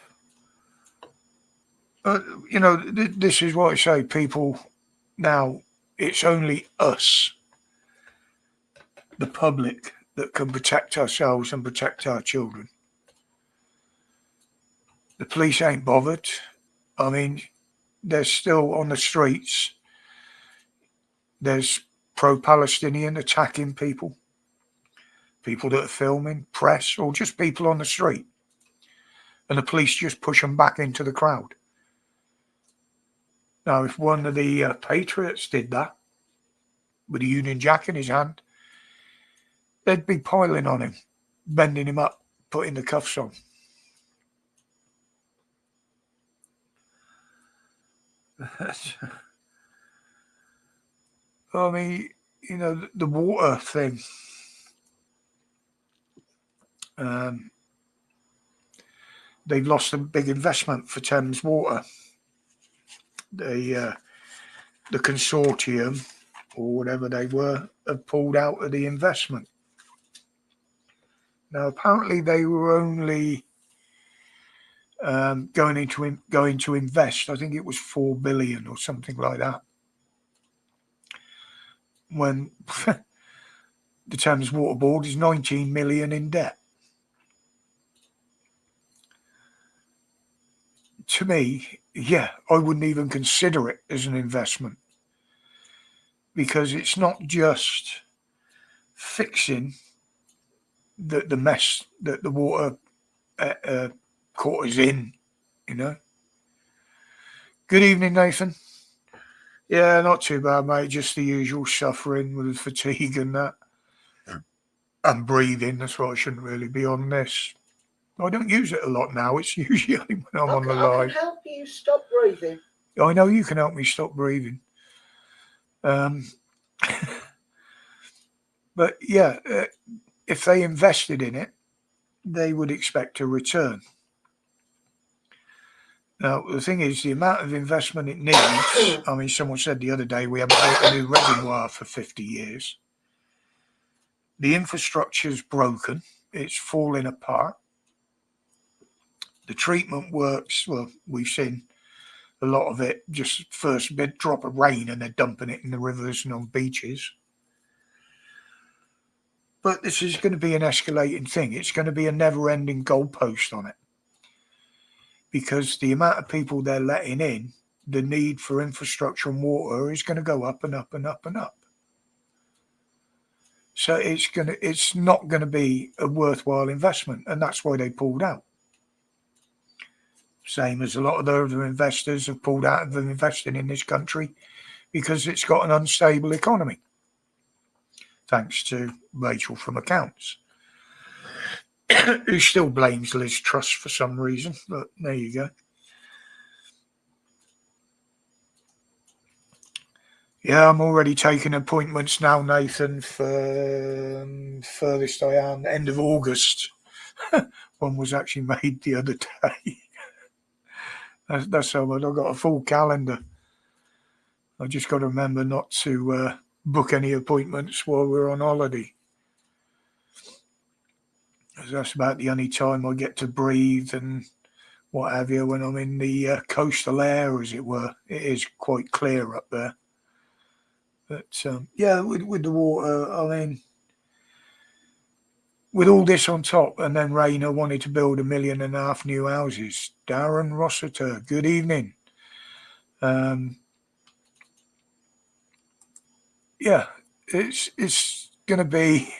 You know, this is what I say. People now, it's only us, the public, that can protect ourselves and protect our children. The police ain't bothered. I mean, they're still on the streets. There's pro-Palestinian attacking people that are filming, press, or just people on the street. And the police just push them back into the crowd. Now, if one of the patriots did that with a Union Jack in his hand, they'd be piling on him, bending him up, putting the cuffs on. I mean, you know, the water thing. They've lost a big investment for Thames Water. The consortium, or whatever they were, have pulled out of the investment. Now, apparently, they were only going to invest. I think it was 4 billion or something like that. When the Thames Water Board is 19 million in debt. To me, yeah, I wouldn't even consider it as an investment, because it's not just fixing the mess that the water court is in, you know. Good evening, Nathan. Yeah, not too bad, mate. Just the usual suffering with fatigue and that. And breathing. That's why I shouldn't really be on this. I don't use it a lot now. It's usually only when I'm on the I live. can help you stop breathing. I know you can help me stop breathing. But yeah, if they invested in it, they would expect a return. Now, the thing is, the amount of investment it needs, I mean, someone said the other day we haven't built a new reservoir for 50 years. The infrastructure's broken. It's falling apart. The treatment works. Well, we've seen a lot of it, just first big drop of rain and they're dumping it in the rivers and on beaches. But this is going to be an escalating thing. It's going to be a never-ending goalpost on it. Because the amount of people they're letting in, the need for infrastructure and water is going to go up and up and up and up. So it's not going to be a worthwhile investment, and that's why they pulled out. Same as a lot of the other investors have pulled out of investing in this country because it's got an unstable economy. Thanks to Rachel from Accounts, who still blames Liz Truss for some reason, but there you go. Yeah, I'm already taking appointments now, Nathan, for furthest I am, end of August. One was actually made the other day. That's how much. I've got a full calendar. I just got to remember not to book any appointments while we're on holiday. That's about the only time I get to breathe and what have you, when I'm in the coastal air, as it were. It is quite clear up there. But yeah, with the water, I mean, with all this on top, and then Rayner wanted to build 1.5 million new houses. Darren Rossiter, good evening. Yeah, it's going to be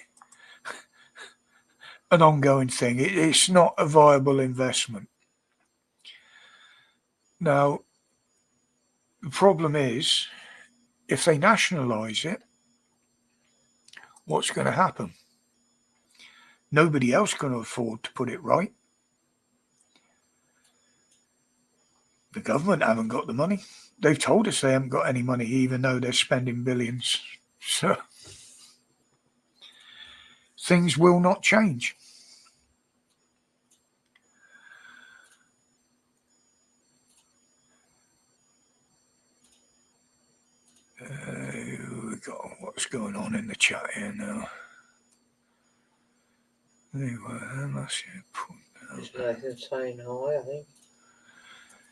an ongoing thing. It's not a viable investment. Now, the problem is, if they nationalise it, what's going to happen? Nobody else can afford to put it right. The government haven't got the money. They've told us they haven't got any money, even though they're spending billions. So things will not change. We got what's going on in the chat here now. Just Nathan saying hi, I think.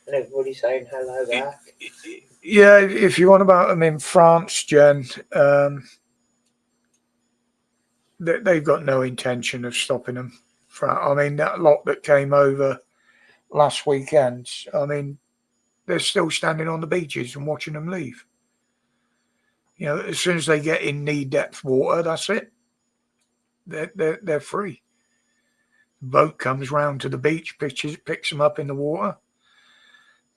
And everybody saying hello back. Yeah, if you want about them in France, Jen, they've got no intention of stopping them. I mean, that lot that came over last weekend, I mean, they're still standing on the beaches and watching them leave. You know, as soon as they get in knee-depth water, that's it. They're free. The boat comes round to the beach, picks them up in the water.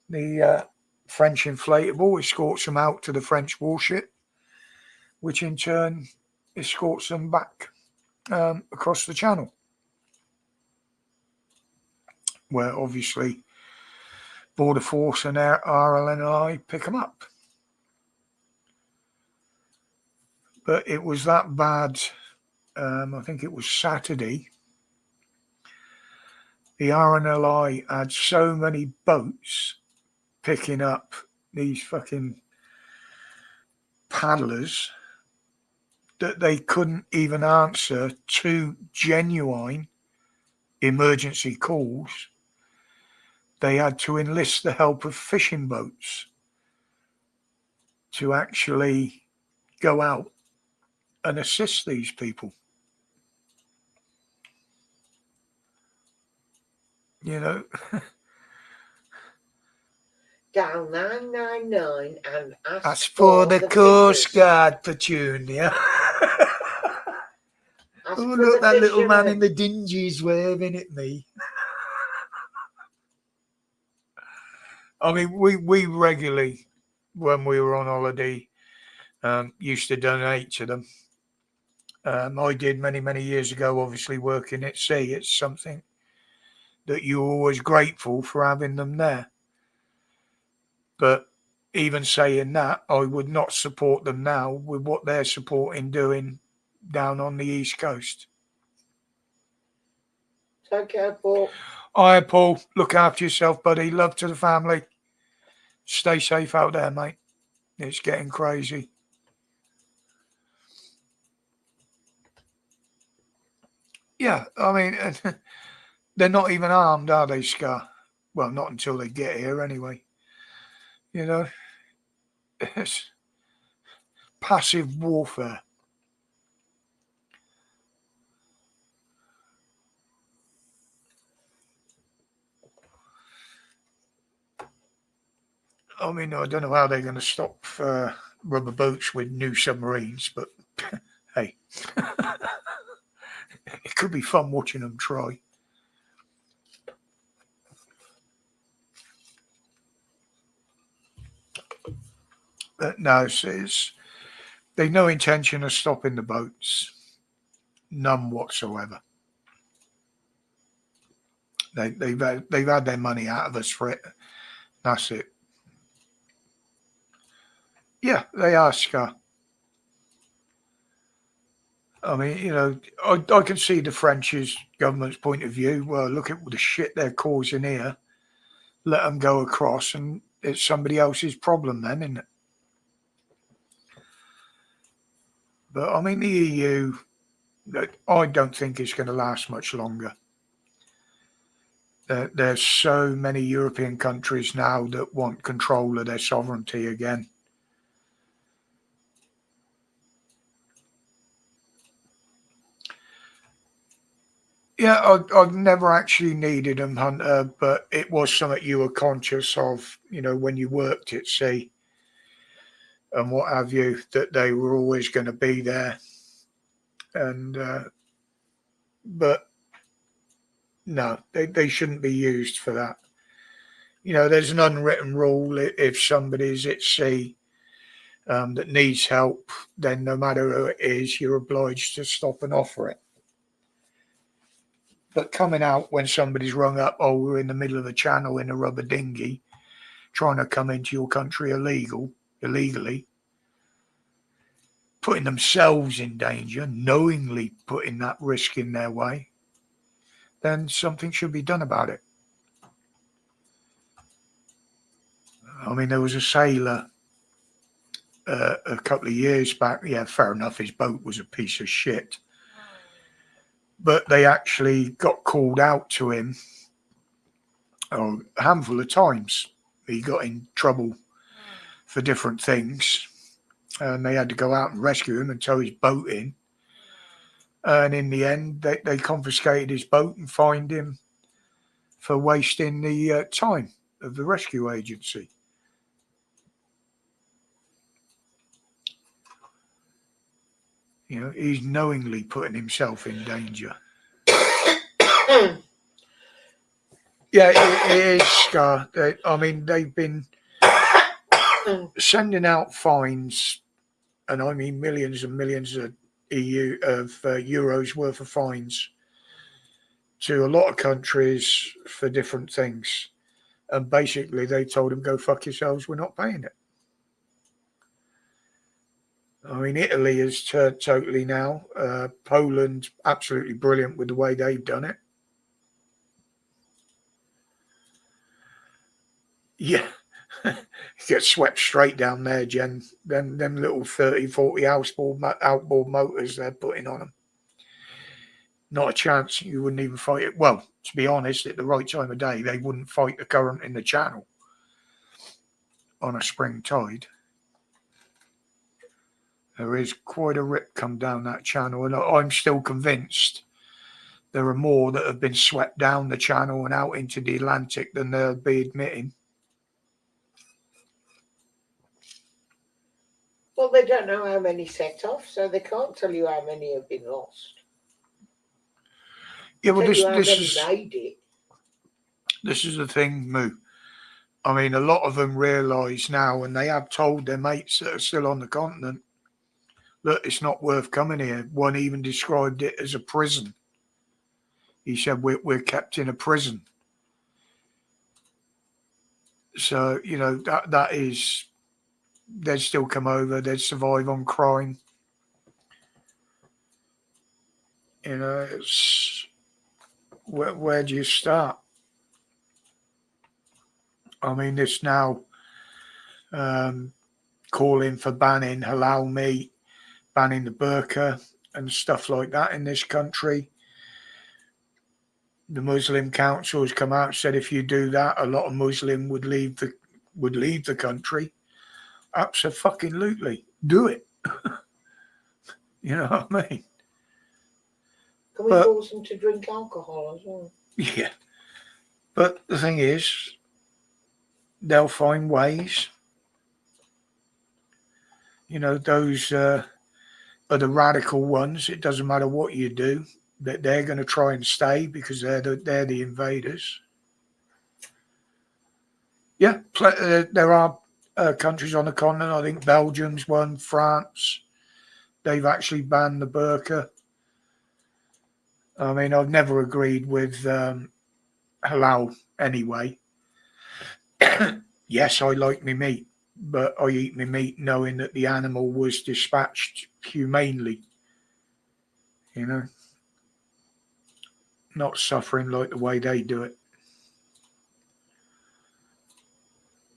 The French inflatable escorts them out to the French warship, which in turn escorts them back across the channel, where obviously Border Force and RLNI pick them up. But it was that bad. I think it was Saturday. The RNLI had so many boats picking up these fucking paddlers that they couldn't even answer 2 genuine emergency calls. They had to enlist the help of fishing boats to actually go out and assist these people. You know, Dial 999 and ask for the Coast fishers. Guard, Petunia. Ask Oh, for look, the that little man fishermen. in the dingies waving at me. I mean, we regularly, when we were on holiday, used to donate to them. I did many years ago, obviously working at sea. It's something that you're always grateful for having them there. But even saying that, I would not support them now with what they're supporting doing down on the East Coast. Take care, Paul. All right, Paul. Look after yourself, buddy. Love to the family. Stay safe out there, mate. It's getting crazy. Yeah, I mean, they're not even armed, are they, Scar? Well, not until they get here, anyway. You know, it's passive warfare. I mean, I don't know how they're going to stop rubber boats with new submarines, but hey, it could be fun watching them try. But no, they've no intention of stopping the boats, none whatsoever. They've had their money out of us for it. That's it. Yeah, they are, Scar. I mean, you know, I can see the French government's point of view. Well, look at the shit they're causing here. Let them go across, and it's somebody else's problem then, isn't it? But I mean, the EU, I don't think it's going to last much longer. There's so many European countries now that want control of their sovereignty again. Yeah, I've never actually needed them, Hunter, but it was something you were conscious of, when you worked at sea and what have you, that they were always going to be there. And but no, they shouldn't be used for that. There's an unwritten rule: if somebody's at sea that needs help, then no matter who it is, you're obliged to stop and offer it. But coming out when somebody's rung up, oh, we're in the middle of the channel in a rubber dinghy, trying to come into your country illegally, putting themselves in danger, knowingly putting that risk in their way, then something should be done about it. I mean, there was a sailor a couple of years back. Yeah, fair enough, his boat was a piece of shit. But they actually got called out to him a handful of times. He got in trouble for different things, and they had to go out and rescue him and tow his boat in. And in the end, they confiscated his boat and fined him for wasting the time of the rescue agency. He's knowingly putting himself in danger. Yeah, it is, Scar. I mean, they've been sending out fines, and I mean millions and millions of euros worth of fines to a lot of countries for different things. And basically, they told them, go fuck yourselves, we're not paying it. I mean, Italy is totally now. Poland, absolutely brilliant with the way they've done it. Yeah. Get swept straight down there, Jen. Them little 30, 40 outboard motors they're putting on them. Not a chance. You wouldn't even fight it. Well, to be honest, at the right time of day, they wouldn't fight the current in the channel on a spring tide. There is quite a rip come down that channel, and I'm still convinced there are more that have been swept down the channel and out into the Atlantic than they'll be admitting. Well, they don't know how many set off, so they can't tell you how many have been lost. Yeah, well, this made it. This is the thing, Moo. I mean, a lot of them realise now, and they have told their mates that are still on the continent, look, it's not worth coming here. One even described it as a prison. He said, we're kept in a prison. So, that is, they'd still come over, they'd survive on crime. It's, where do you start? I mean, it's now calling for banning halal meat, banning the burqa and stuff like that in this country. The Muslim Council has come out and said if you do that, a lot of Muslim would leave the country. Absolutely, do it. You know what I mean? Can we force them to drink alcohol as well? Yeah, but the thing is, they'll find ways. Those are the radical ones. It doesn't matter what you do, that they're going to try and stay because they're the invaders. Yeah, there are countries on the continent. I think Belgium's one, France. They've actually banned the burqa. I mean, I've never agreed with halal anyway. Yes, I like my meat, but I eat my meat knowing that the animal was dispatched humanely. Not suffering like the way they do it.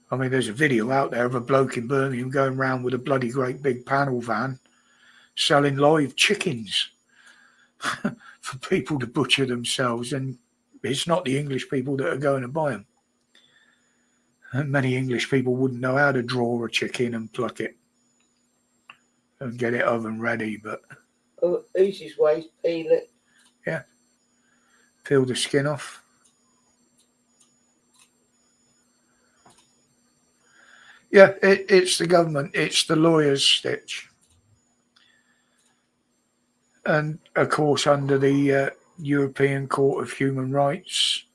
I mean, there's a video out there of a bloke in Birmingham going around with a bloody great big panel van selling live chickens for people to butcher themselves. And it's not the English people that are going to buy them. And many English people wouldn't know how to draw a chicken and pluck it and get it oven ready, but easiest way is peel it. peel the skin off. Yeah, it's the government, it's the lawyers' stitch. And of course, under the European Court of Human Rights,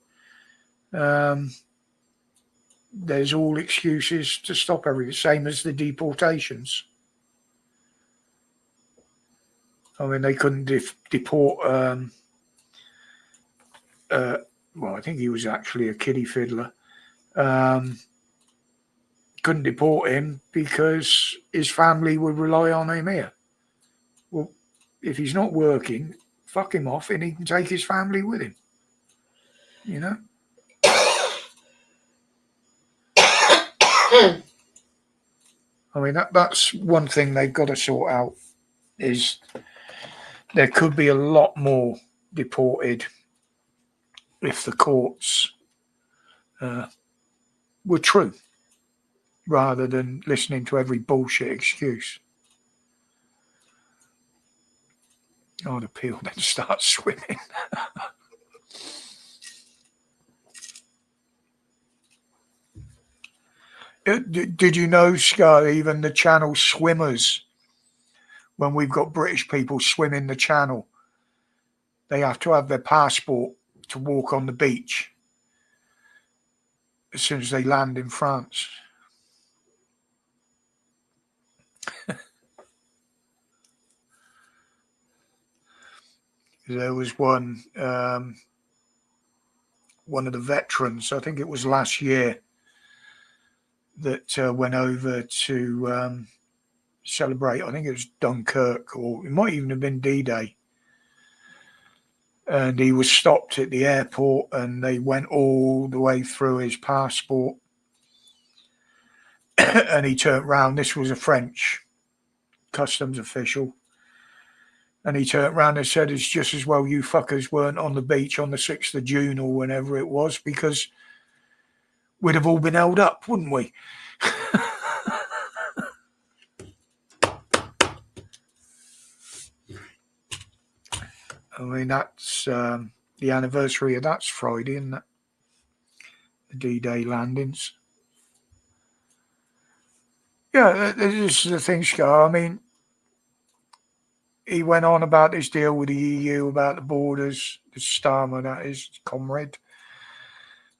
there's all excuses to stop everything, same as the deportations. I mean, they couldn't deport. Well, I think he was actually a kiddie fiddler. Couldn't deport him because his family would rely on him here. Well, if he's not working, fuck him off, and he can take his family with him. You know. I mean, that's one thing they've got to sort out, is there could be a lot more deported if the courts were true, rather than listening to every bullshit excuse. I'd appeal then start swimming. Did you know, Scott, even the channel swimmers, when we've got British people swimming the channel, they have to have their passport to walk on the beach as soon as they land in France. There was one of the veterans, I think it was last year, that went over to celebrate, I think it was Dunkirk, or it might even have been D-Day. And he was stopped at the airport, and they went all the way through his passport. And he turned round. This was a French customs official. And he turned round and said, it's just as well you fuckers weren't on the beach on the 6th of June or whenever it was, because we'd have all been held up, wouldn't we? I mean, that's the anniversary of that's Friday, isn't it? The D-Day landings. Yeah, this is the thing, Scar. I mean, he went on about this deal with the EU about the borders, the Starmer, that is, comrade,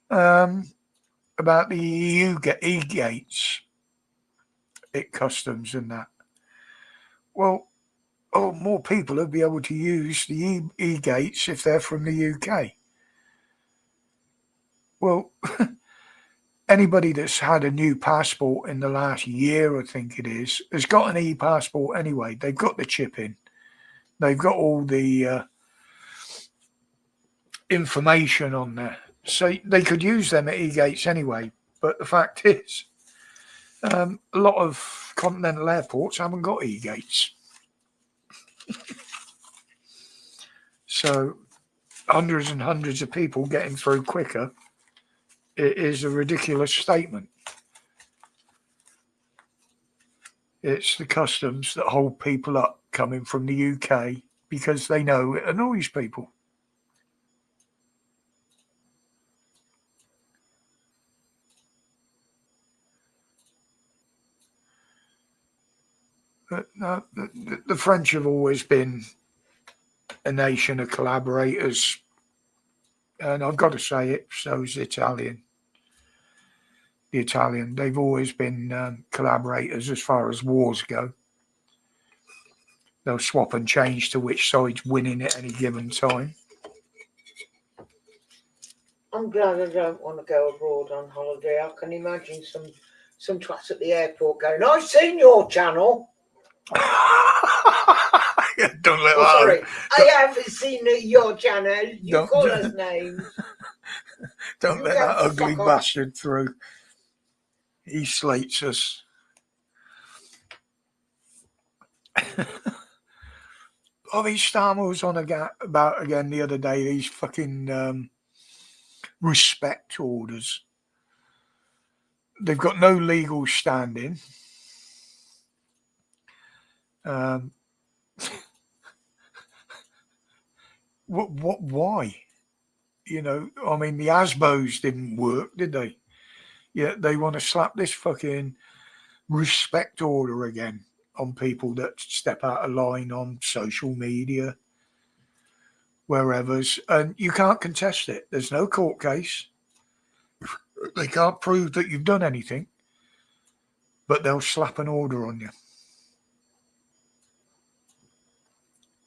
about the EU e-gates at customs and that. Well, more people will be able to use the e-gates if they're from the UK. Well, anybody that's had a new passport in the last year, I think it is, has got an e-passport anyway. They've got the chip in. They've got all the information on there. So they could use them at e-gates anyway. But the fact is, a lot of continental airports haven't got e-gates. So hundreds and hundreds of people getting through quicker, it is a ridiculous statement. It's the customs that hold people up coming from the UK because they know it annoys people. But the French have always been a nation of collaborators, and I've got to say it, so is Italian. The Italian, they've always been collaborators as far as wars go. They'll swap and change to which side's winning at any given time. I'm glad I don't want to go abroad on holiday. I can imagine some twats at the airport going, I've seen your channel. Don't let sorry, I haven't seen your channel. You call us names. Don't let that ugly bastard through. He slates us. Starmer was on about again the other day. These fucking respect orders. They've got no legal standing. Why? You know, I mean, the ASBOs didn't work, did they? Yet they want to slap this fucking respect order again on people that step out of line on social media, wherever's, and you can't contest it. There's no court case. They can't prove that you've done anything, but they'll slap an order on you.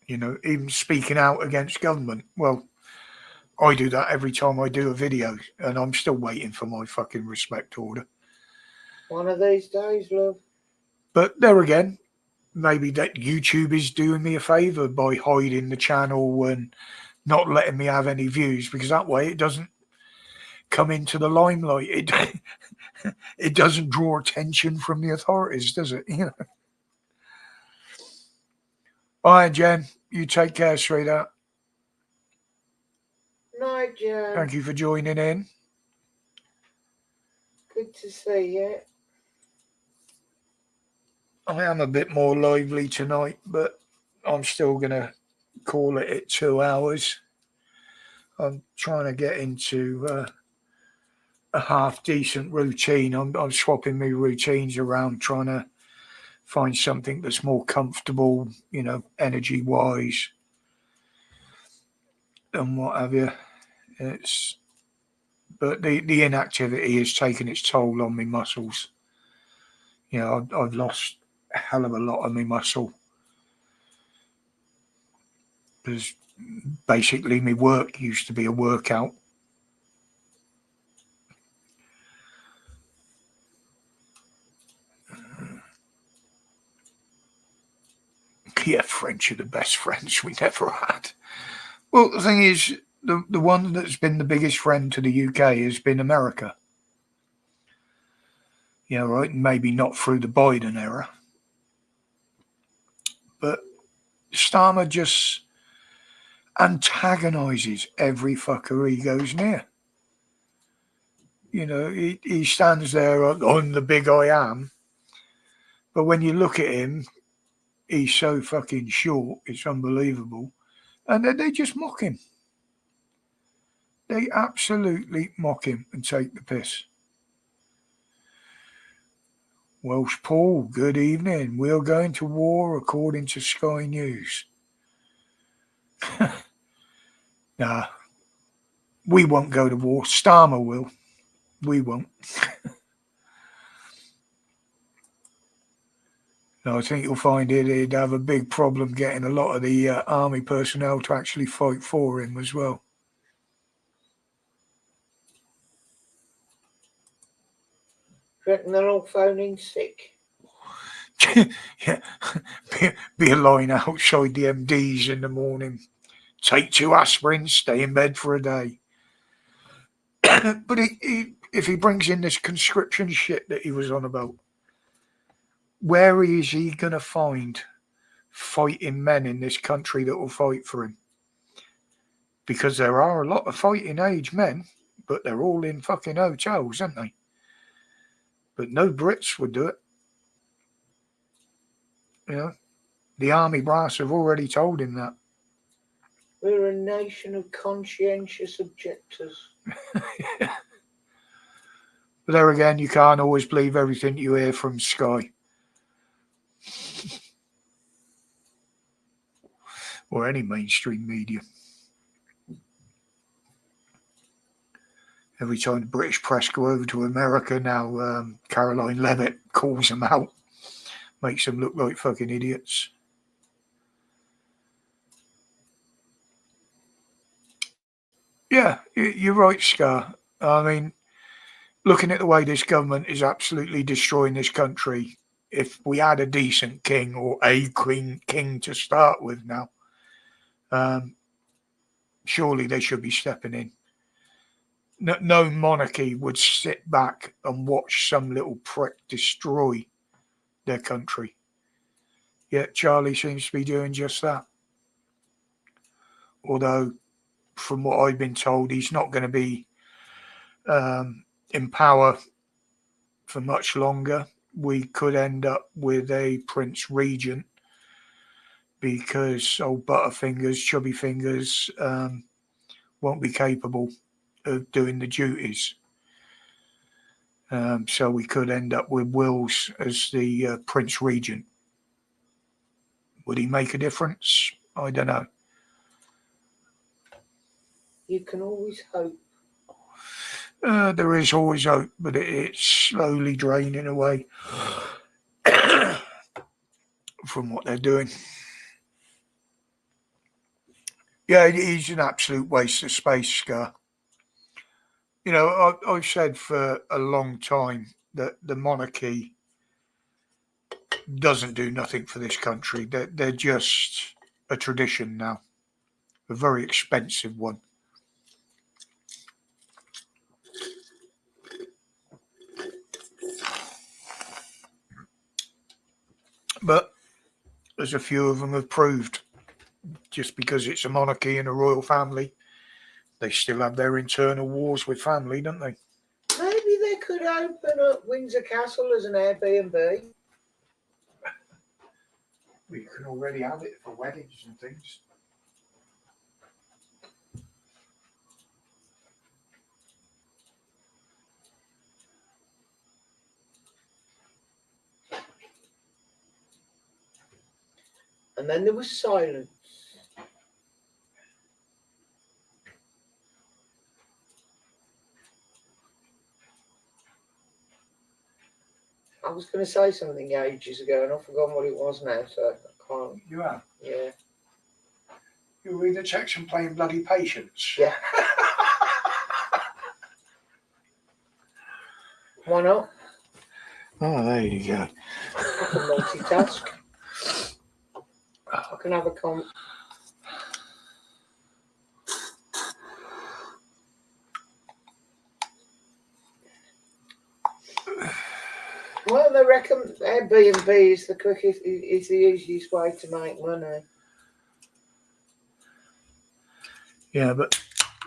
You know, even speaking out against government. Well, I do that every time I do a video, and I'm still waiting for my fucking respect order. One of these days, love. But there again, maybe that YouTube is doing me a favour by hiding the channel and not letting me have any views, because that way it doesn't come into the limelight. It doesn't draw attention from the authorities, does it? You know. All right, Jen, you take care, sweetheart. Night, Jen. Thank you for joining in. Good to see you. I am a bit more lively tonight, but I'm still going to call it at 2 hours. I'm trying to get into a half-decent routine. I'm swapping my routines around, trying to find something that's more comfortable, you know, energy-wise and what have you. But the inactivity has taken its toll on my muscles. You know, I've lost a hell of a lot of my muscle. Because basically my work used to be a workout. Yeah, French are the best friends we never had. Well, the thing is, the one that's been the biggest friend to the UK has been America. Yeah, right, maybe not through the Biden era. But Starmer just antagonises every fucker he goes near. You know, he stands there on the big I am. But when you look at him, he's so fucking short, it's unbelievable. And they just mock him. They absolutely mock him and take the piss. Welsh Paul, good evening. We're going to war according to Sky News. Nah, we won't go to war. Starmer will. We won't. No, I think you'll find he'd have a big problem getting a lot of the army personnel to actually fight for him as well. Reckon they're all phoning sick. Yeah, be a line outside the MDs in the morning. Take 2 aspirin, stay in bed for a day. But if he brings in this conscription shit that he was on about, where is he going to find fighting men in this country that will fight for him? Because there are a lot of fighting age men, but they're all in fucking hotels, aren't they? But no Brits would do it. You know, the army brass have already told him that. We're a nation of conscientious objectors. Yeah. But there again, you can't always believe everything you hear from Sky. Or any mainstream media. Every time the British press go over to America now, Caroline Levitt calls them out. Makes them look like fucking idiots. Yeah, you're right, Scar. I mean, looking at the way this government is absolutely destroying this country, if we had a decent king or a king to start with now, surely they should be stepping in. No monarchy would sit back and watch some little prick destroy their country. Yet Charlie seems to be doing just that. Although, from what I've been told, he's not going to be in power for much longer, we could end up with a Prince Regent, because old Butterfingers, Chubby Fingers, won't be capable of doing the duties. So we could end up with Wills as the Prince Regent. Would he make a difference? I don't know. You can always hope. There is always hope, but it's slowly draining away from what they're doing. Yeah, he's an absolute waste of space, Scar. You know, I've said for a long time that the monarchy doesn't do nothing for this country. They're just a tradition now, a very expensive one. But as a few of them have proved, just because it's a monarchy and a royal family, they still have their internal wars with family, don't they? Maybe they could open up Windsor Castle as an Airbnb. We can already have it for weddings and things. And then there was silence. I was going to say something ages ago and I've forgotten what it was now, so I can't. You have? Yeah. You were in the section playing bloody Patience. Yeah. Why not? Oh, there you go. I can multitask. I can have a Well, they reckon Airbnb is the quickest, is the easiest way to make money. Yeah, but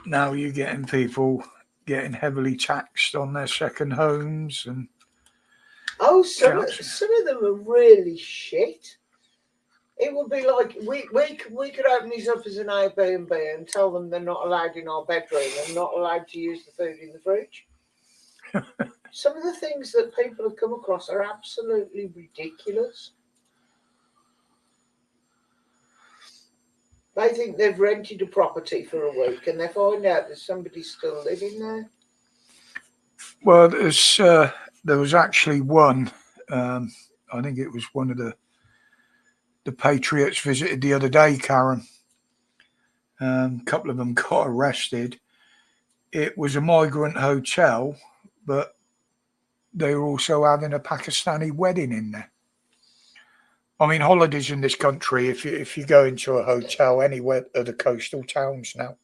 now you're getting people getting heavily taxed on their second homes, and some of them are really shit. It would be like we could open these up as an Airbnb and tell them they're not allowed in our bedroom and not allowed to use the food in the fridge. Some of the things that people have come across are absolutely ridiculous. They think they've rented a property for a week and they find out that somebody's still living there. Well, there was actually one. I think it was one of the Patriots visited the other day, Karen. A couple of them got arrested. It was a migrant hotel, but they were also having a Pakistani wedding in there. I mean, holidays in this country, if you go into a hotel anywhere at the coastal towns now,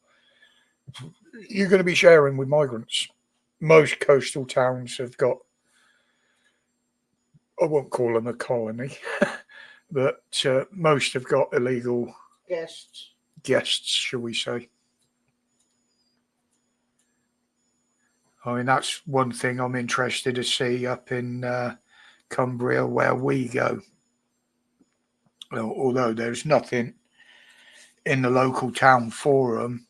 you're going to be sharing with migrants. Most coastal towns have got, I won't call them a colony, but most have got illegal guests, shall we say. I mean, that's one thing I'm interested to see up in Cumbria where we go. Well, although there's nothing in the local town for them,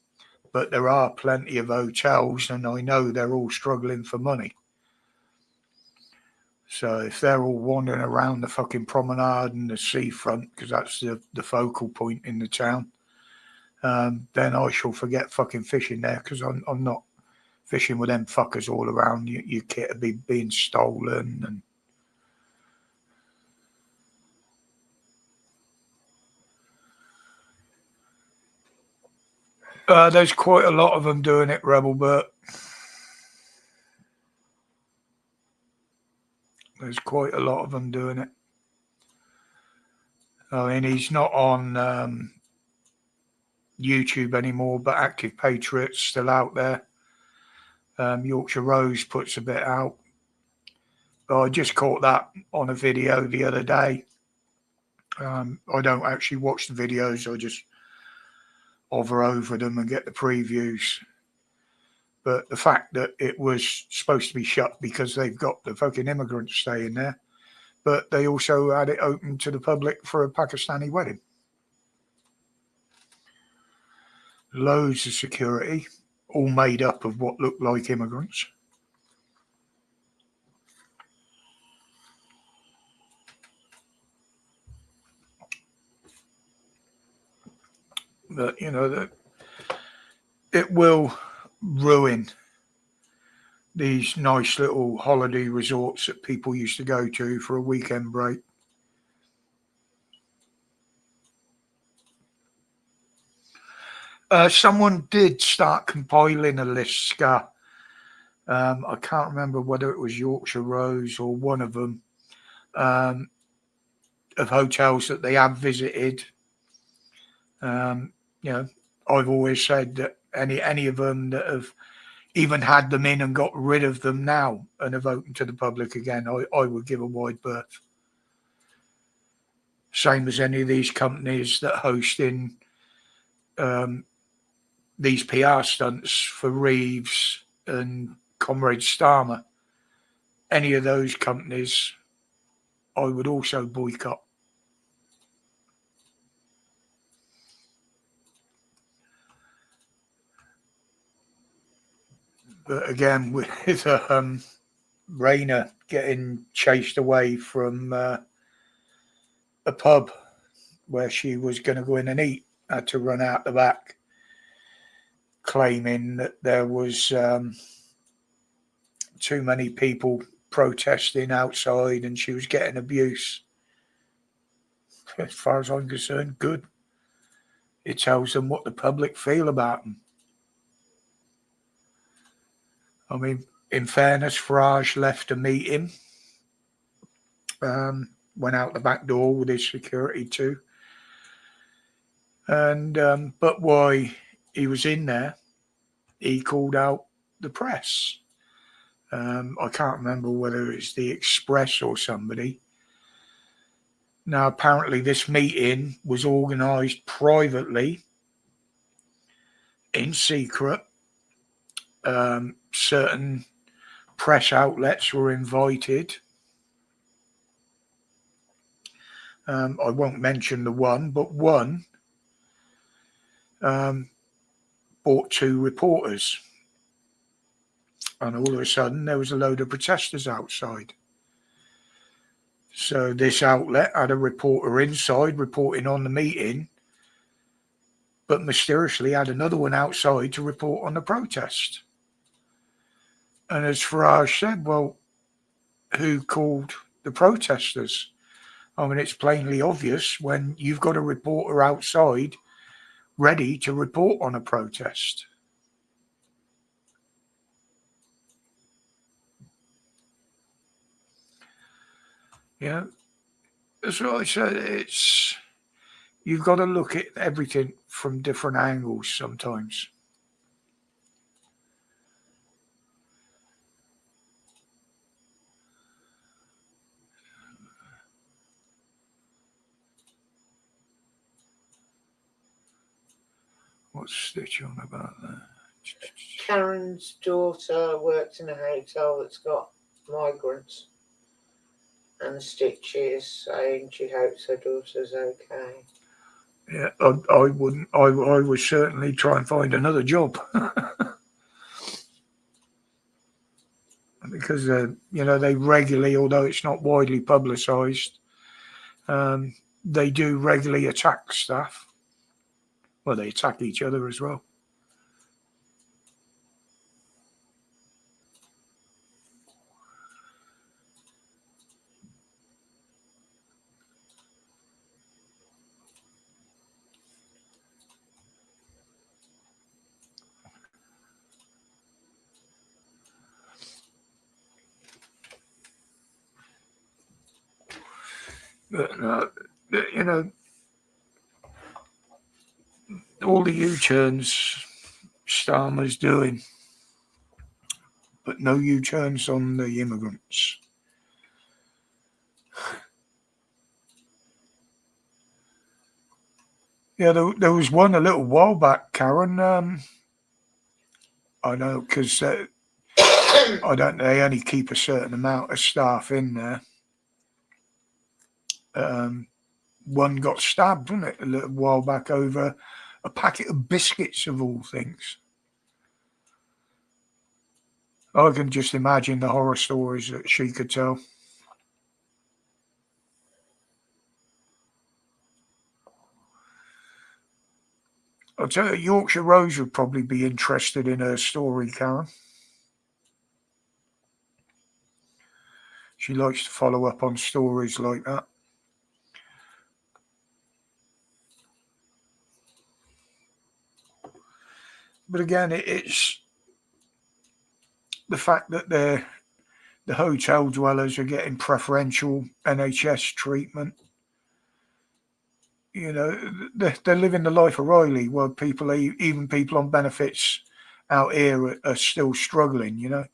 but there are plenty of hotels, and I know they're all struggling for money. So if they're all wandering around the fucking promenade and the seafront, because that's the focal point in the town, then I shall forget fucking fishing there, because I'm not fishing with them fuckers all around. Your kit will be being stolen and there's quite a lot of them doing it, Rebel Bert. There's quite a lot of them doing it. I mean, he's not on YouTube anymore, but Active Patriot's still out there. Yorkshire Rose puts a bit out. But I just caught that on a video the other day. I don't actually watch the videos. I just hover over them and get the previews. But the fact that it was supposed to be shut because they've got the fucking immigrants staying there, but they also had it open to the public for a Pakistani wedding. Loads of security, all made up of what looked like immigrants. But, you know, that it will ruin these nice little holiday resorts that people used to go to for a weekend break. Someone did start compiling a list, Scar. I can't remember whether it was Yorkshire Rose or one of them, of hotels that they have visited. You know, I've always said that any of them that have even had them in and got rid of them now and have opened to the public again, I would give a wide berth. Same as any of these companies that host in these PR stunts for Reeves and Comrade Starmer. Any of those companies, I would also boycott. But again, with Raina getting chased away from a pub where she was going to go in and eat, had to run out the back, claiming that there was too many people protesting outside and she was getting abuse. As far as I'm concerned, good. It tells them what the public feel about them. I mean, in fairness, Farage left a meeting, went out the back door with his security too. And but while he was in there, he called out the press. I can't remember whether it's the Express or somebody. Now, apparently, this meeting was organised privately, in secret. Certain press outlets were invited. I won't mention the one, but one brought 2 reporters. And all of a sudden, there was a load of protesters outside. So this outlet had a reporter inside reporting on the meeting, but mysteriously had another one outside to report on the protest. And as Farage said, well, who called the protesters? I mean, it's plainly obvious when you've got a reporter outside ready to report on a protest. Yeah, that's what I said. You've got to look at everything from different angles sometimes. What's Stitch on about that? Karen's daughter works in a hotel that's got migrants, and Stitch is saying she hopes her daughter's okay. Yeah, I wouldn't. I would certainly try and find another job. Because you know, they regularly, although it's not widely publicised, they do regularly attack staff. Well, they attack each other as well. But you know, all the U-turns Starmer's doing, but no U-turns on the immigrants. Yeah, there was one a little while back, Karen. I know, because I don't. They only keep a certain amount of staff in there. One got stabbed, wasn't it, a little while back over a packet of biscuits of all things. I can just imagine the horror stories that she could tell. I'll tell you, Yorkshire Rose would probably be interested in her story, Karen. She likes to follow up on stories like that. But again, it's the fact that the hotel dwellers are getting preferential NHS treatment. You know, they're living the life of Riley, where people, even people on benefits out here, are still struggling. You know,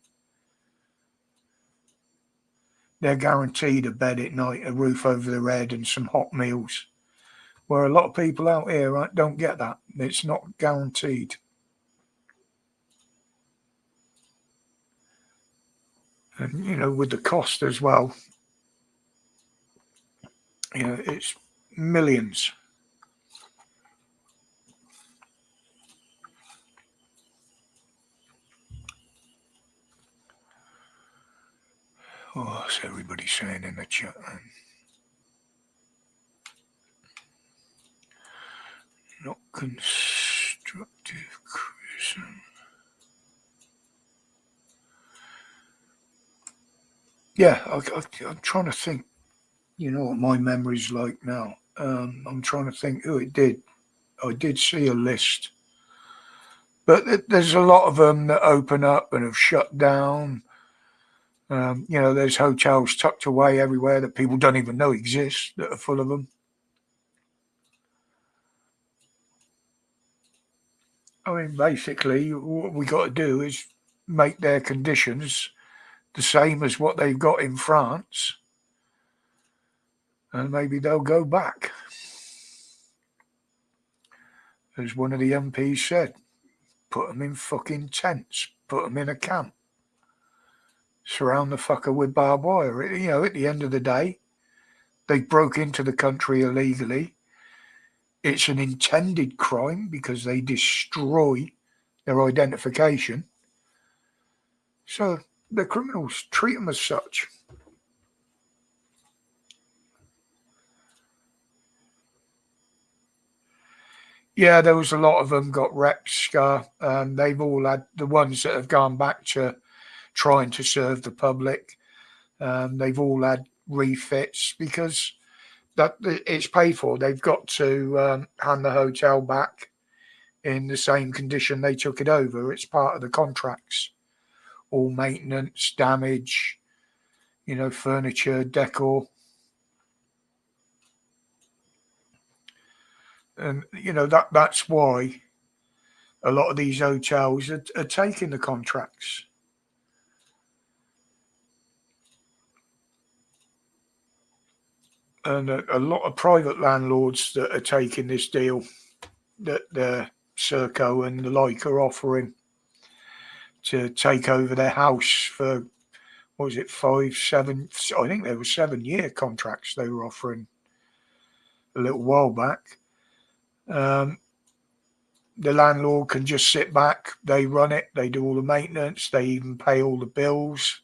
they're guaranteed a bed at night, a roof over their head, and some hot meals. Where a lot of people out here don't get that. It's not guaranteed. And, you know, with the cost as well, you know, it's millions. Oh, what's everybody saying in the chat? Not constructive criticism. Yeah, I'm trying to think. You know what my memory's like now. I'm trying to think who it did. I did see a list, but there's a lot of them that open up and have shut down. You know, there's hotels tucked away everywhere that people don't even know exist that are full of them. I mean, basically, what we got to do is make their conditions the same as what they've got in France, and maybe they'll go back. As one of the MPs said, put them in fucking tents, put them in a camp, surround the fucker with barbed wire. You know, at the end of the day, they broke into the country illegally. It's an intended crime because they destroy their identification. So the criminals, treat them as such. Yeah, there was a lot of them got reps, Scar. They've all had, the ones that have gone back to trying to serve the public. They've all had refits because that it's paid for. They've got to hand the hotel back in the same condition they took it over. It's part of the contracts. All maintenance, damage, you know, furniture, decor. And, you know, that's why a lot of these hotels are taking the contracts. And a lot of private landlords that are taking this deal that the Serco and the like are offering to take over their house for, what was it, 5, 7, I think there were 7-year contracts they were offering a little while back. The landlord can just sit back, they run it, they do all the maintenance, they even pay all the bills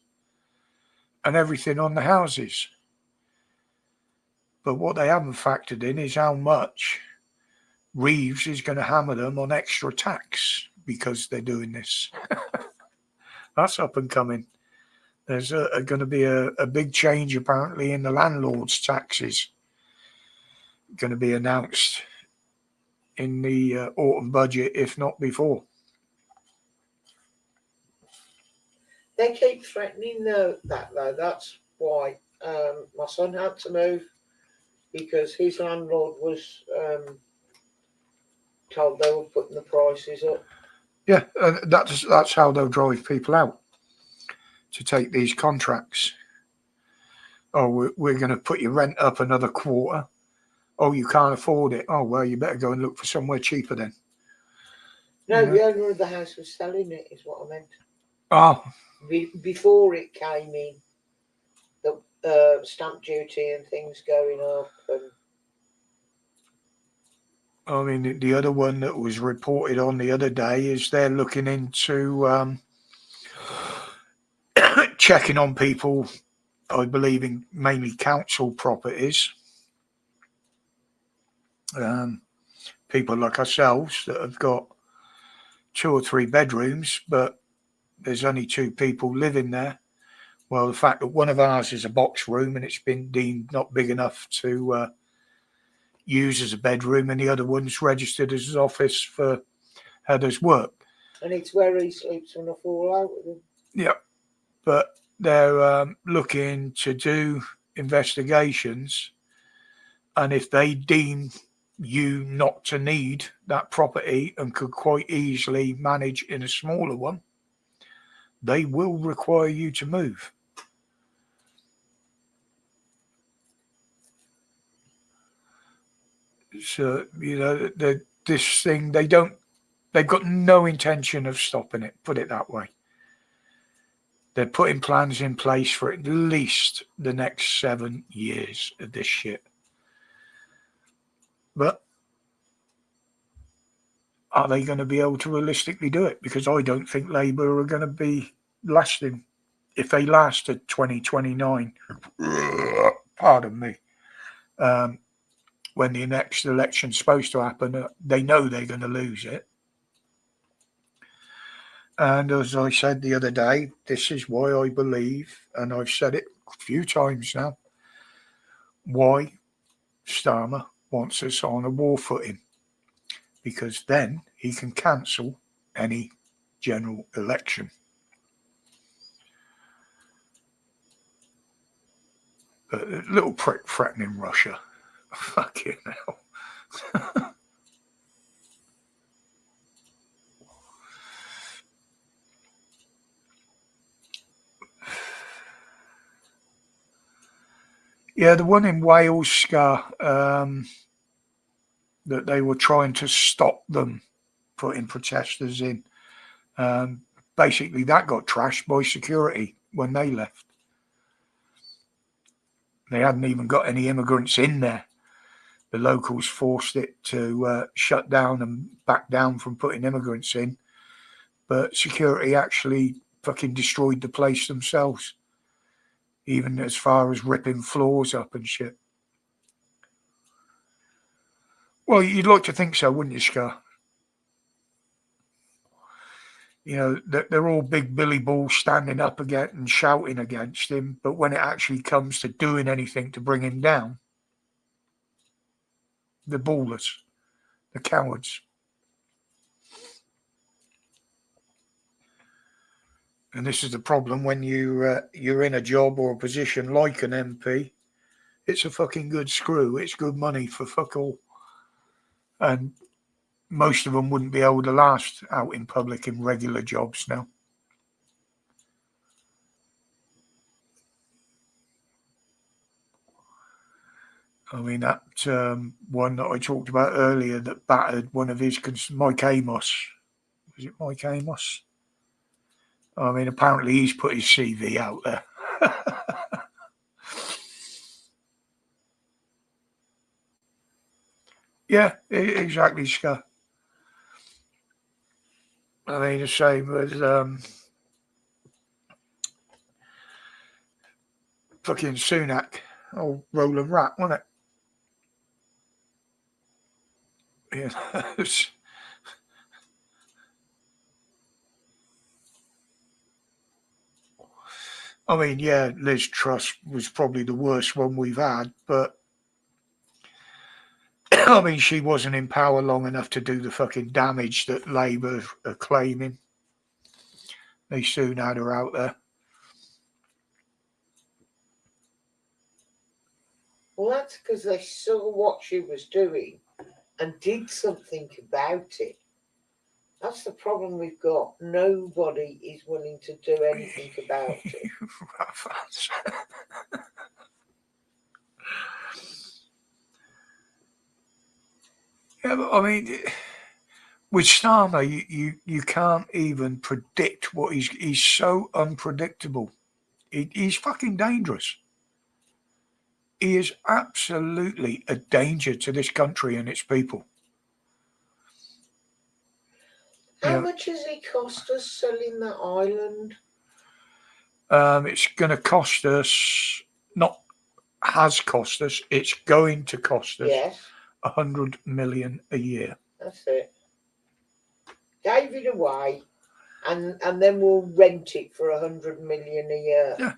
and everything on the houses. But what they haven't factored in is how much Reeves is going to hammer them on extra tax because they're doing this. That's up and coming. There's going to be a big change apparently in the landlord's taxes. Going to be announced in the autumn budget, if not before. They keep threatening that though. That's why my son had to move, because his landlord was told they were putting the prices up. Yeah, that's how they'll drive people out to take these contracts. Oh, we're going to put your rent up another quarter. Oh, you can't afford it. Oh, well, you better go and look for somewhere cheaper then. No, you know? the owner of the house was selling it, is what I meant. Oh, Before it came in, the stamp duty and things going up, and I mean, the other one that was reported on the other day is they're looking into checking on people, I believe, in mainly council properties. People like ourselves that have got 2 or 3 bedrooms, but there's only 2 people living there. Well, the fact that one of ours is a box room and it's been deemed not big enough to use as a bedroom, and the other one's registered as his office for Heather's work. and it's where he sleeps when I fall out with him. Yeah, but they're looking to do investigations, and if they deem you not to need that property and could quite easily manage in a smaller one, they will require you to move. So, you know, this thing, they've got no intention of stopping it, put it that way. They're putting plans in place for at least the next 7 years of this shit. But are they going to be able to realistically do it? Because I don't think Labour are going to be lasting. If they last to 2029, pardon me, when the next election's supposed to happen, they know they're going to lose it. And as I said the other day, this is why I believe, and I've said it a few times now, why Starmer wants us on a war footing. Because then he can cancel any general election. But a little prick threatening Russia. Fucking hell. Yeah, the one in Wales, Scar, that they were trying to stop them putting protesters in. Basically, that got trashed by security when they left. They hadn't even got any immigrants in there. The locals forced it to shut down and back down from putting immigrants in. But security actually fucking destroyed the place themselves, even as far as ripping floors up and shit. Well, you'd like to think so, wouldn't you, Scar? You know, they're all big Billy Balls standing up again and shouting against him, but when it actually comes to doing anything to bring him down, the ballers, the cowards. And this is the problem when you're in a job or a position like an MP. It's a fucking good screw. It's good money for fuck all. And most of them wouldn't be able to last out in public in regular jobs now. I mean, that one that I talked about earlier that battered one of his, Mike Amos. Was it Mike Amos? I mean, apparently he's put his CV out there. Yeah, exactly, Scott. I mean, the same as fucking Sunak, old Roland Rat, wasn't it? Yeah. I mean, yeah, Liz Truss was probably the worst one we've had, but I mean, she wasn't in power long enough to do the fucking damage that Labour are claiming. They soon had her out there. Well, that's because they saw what she was doing and did something about it. That's the problem we've got. Nobody is willing to do anything about it. Yeah, but I mean, with Starmer, you can't even predict what he's so unpredictable. He's fucking dangerous. He is absolutely a danger to this country and its people. How much has it cost us selling that island? It's going to cost us, not has cost us, it's going to cost us Yes, 100 million a year. that's it. Gave it away, and then we'll rent it for 100 million a year. Yeah,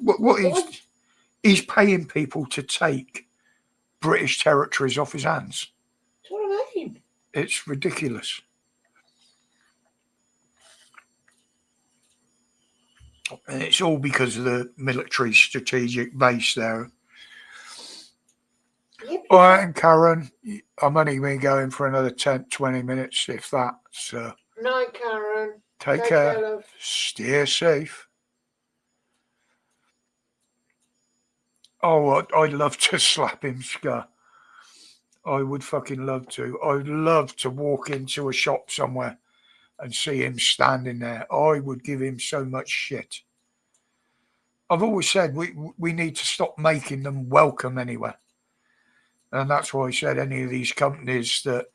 what he's paying people to take British territories off his hands. That's what I mean. It's ridiculous. And it's all because of the military strategic base there. Yeah, All right, and Karen, I'm only been going for another 10, 20 minutes, if that. So night, Karen. take care. Love. Steer safe. Oh, I'd love to slap him, Scar. I would fucking love to. I'd love to walk into a shop somewhere and see him standing there. I would give him so much shit. I've always said we need to stop making them welcome anywhere. And that's why I said any of these companies that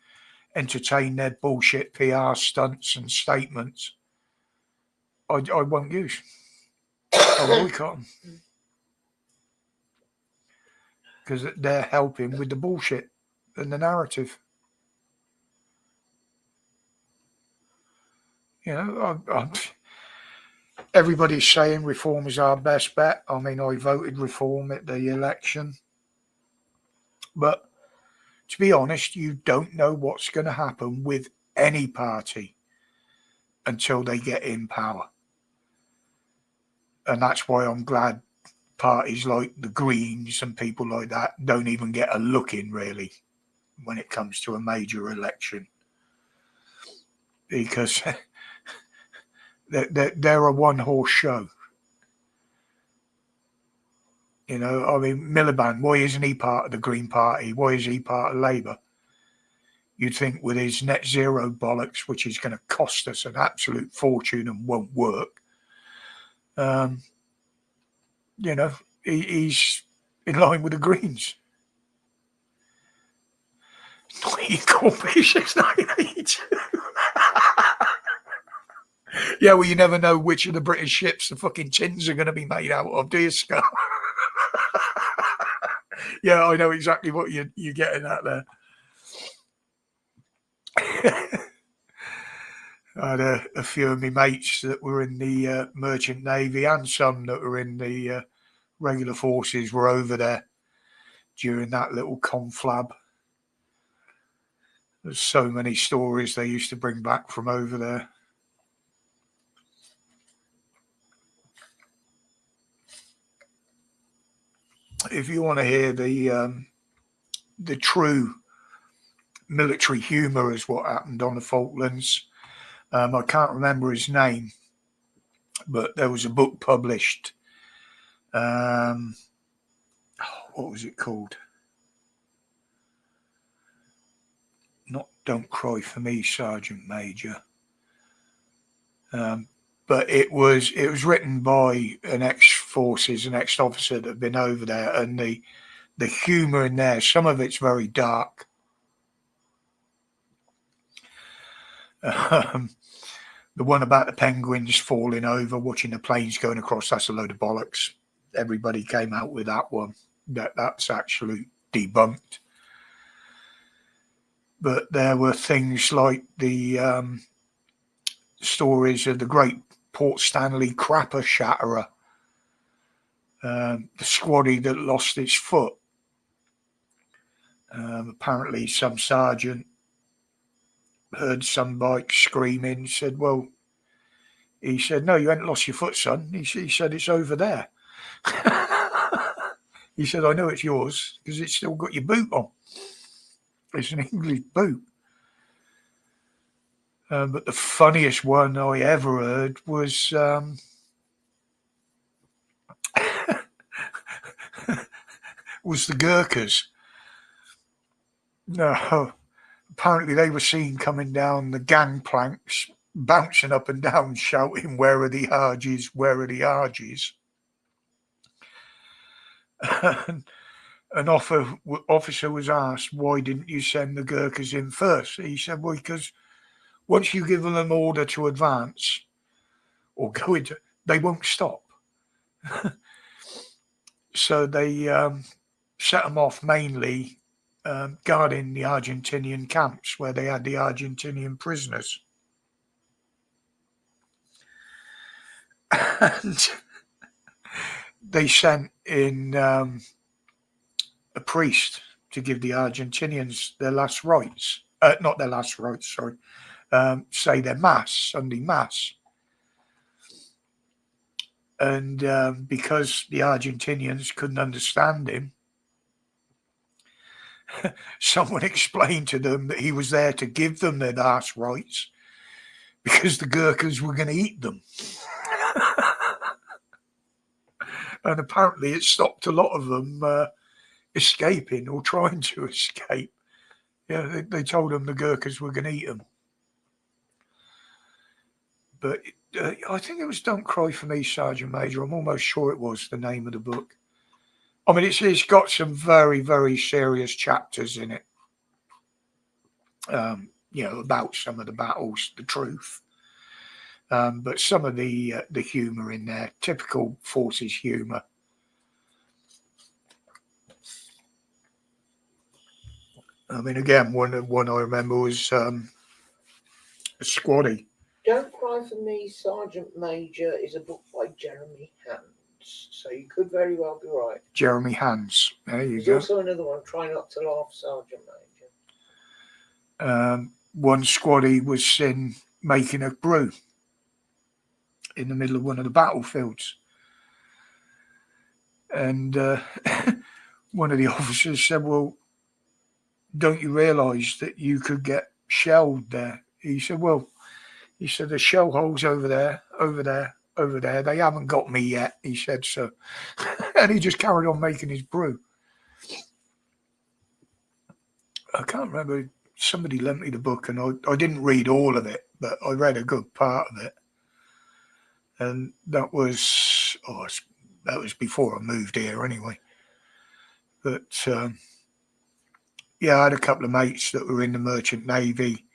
entertain their bullshit PR stunts and statements, I won't use. I'll boycott them. Because they're helping with the bullshit and the narrative. You know, everybody's saying reform is our best bet. I mean, I voted reform at the election. But to be honest, you don't know what's going to happen with any party until they get in power. And that's why I'm glad parties like the Greens and people like that don't even get a look in, really, when it comes to a major election. Because they're a one-horse show. You know, I mean, Miliband, why isn't he part of the Green Party? Why is he part of Labour? You'd think with his net zero bollocks, which is going to cost us an absolute fortune and won't work, you know, he's in line with the Greens. You call me 698. Yeah, well, you never know which of the British ships the fucking tins are going to be made out of, do you, Scott? Yeah, I know exactly what you're getting at there. I had a few of my mates that were in the merchant navy and some that were in the regular forces were over there during that little conflab. There's so many stories they used to bring back from over there. If you want to hear the true military humour as what happened on the Falklands, I can't remember his name, but there was a book published. What was it called? Not Don't Cry for Me, Sergeant Major. But it was written by an ex-forces, an ex-officer that had been over there, and the humour in there, some of it's very dark. The one about the penguins falling over, watching the planes going across, that's a load of bollocks. Everybody came out with that one. That's actually debunked. But there were things like the stories of the great Port Stanley crapper shatterer, the squaddy that lost its foot. Apparently some sergeant heard some bike screaming, said, well, he said, no, you hadn't lost your foot, son. He said, it's over there. He said, I know it's yours because it's still got your boot on. It's an English boot. But the funniest one I ever heard was was the Gurkhas. No, apparently they were seen coming down the gangplanks, bouncing up and down, shouting, "Where are the Argies? Where are the Argies?" And an officer was asked, "Why didn't you send the Gurkhas in first?" He said, "Well, because once you give them an order to advance or go into, they won't stop." So they set them off mainly guarding the Argentinian camps where they had the Argentinian prisoners. And they sent in a priest to give the Argentinians their last rites. Not their last rites, sorry. Say their mass, Sunday mass. And because the Argentinians couldn't understand him, someone explained to them that he was there to give them their last rites because the Gurkhas were going to eat them. And apparently it stopped a lot of them escaping or trying to escape. Yeah, they told them the Gurkhas were going to eat them. But I think it was "Don't Cry for Me, Sergeant Major." I'm almost sure it was the name of the book. I mean, it's got some very, very serious chapters in it. About some of the battles, the truth. But some of the humour in there, typical forces humour. I mean, again, one I remember was a Squaddy. Don't Cry for Me, Sergeant Major is a book by Jeremy Hans, so you could very well be right. Jeremy Hans. There you There's go. also another one, Try Not to Laugh, Sergeant Major. One Squaddy was in making a brew in the middle of one of the battlefields. And one of the officers said, "Well, don't you realise that you could get shelled there?" He said, "There's shell holes over there, over there, over there. They haven't got me yet," he said. So, and he just carried on making his brew. I can't remember. Somebody lent me the book, and I didn't read all of it, but I read a good part of it. And that was before I moved here, anyway. But I had a couple of mates that were in the Merchant Navy.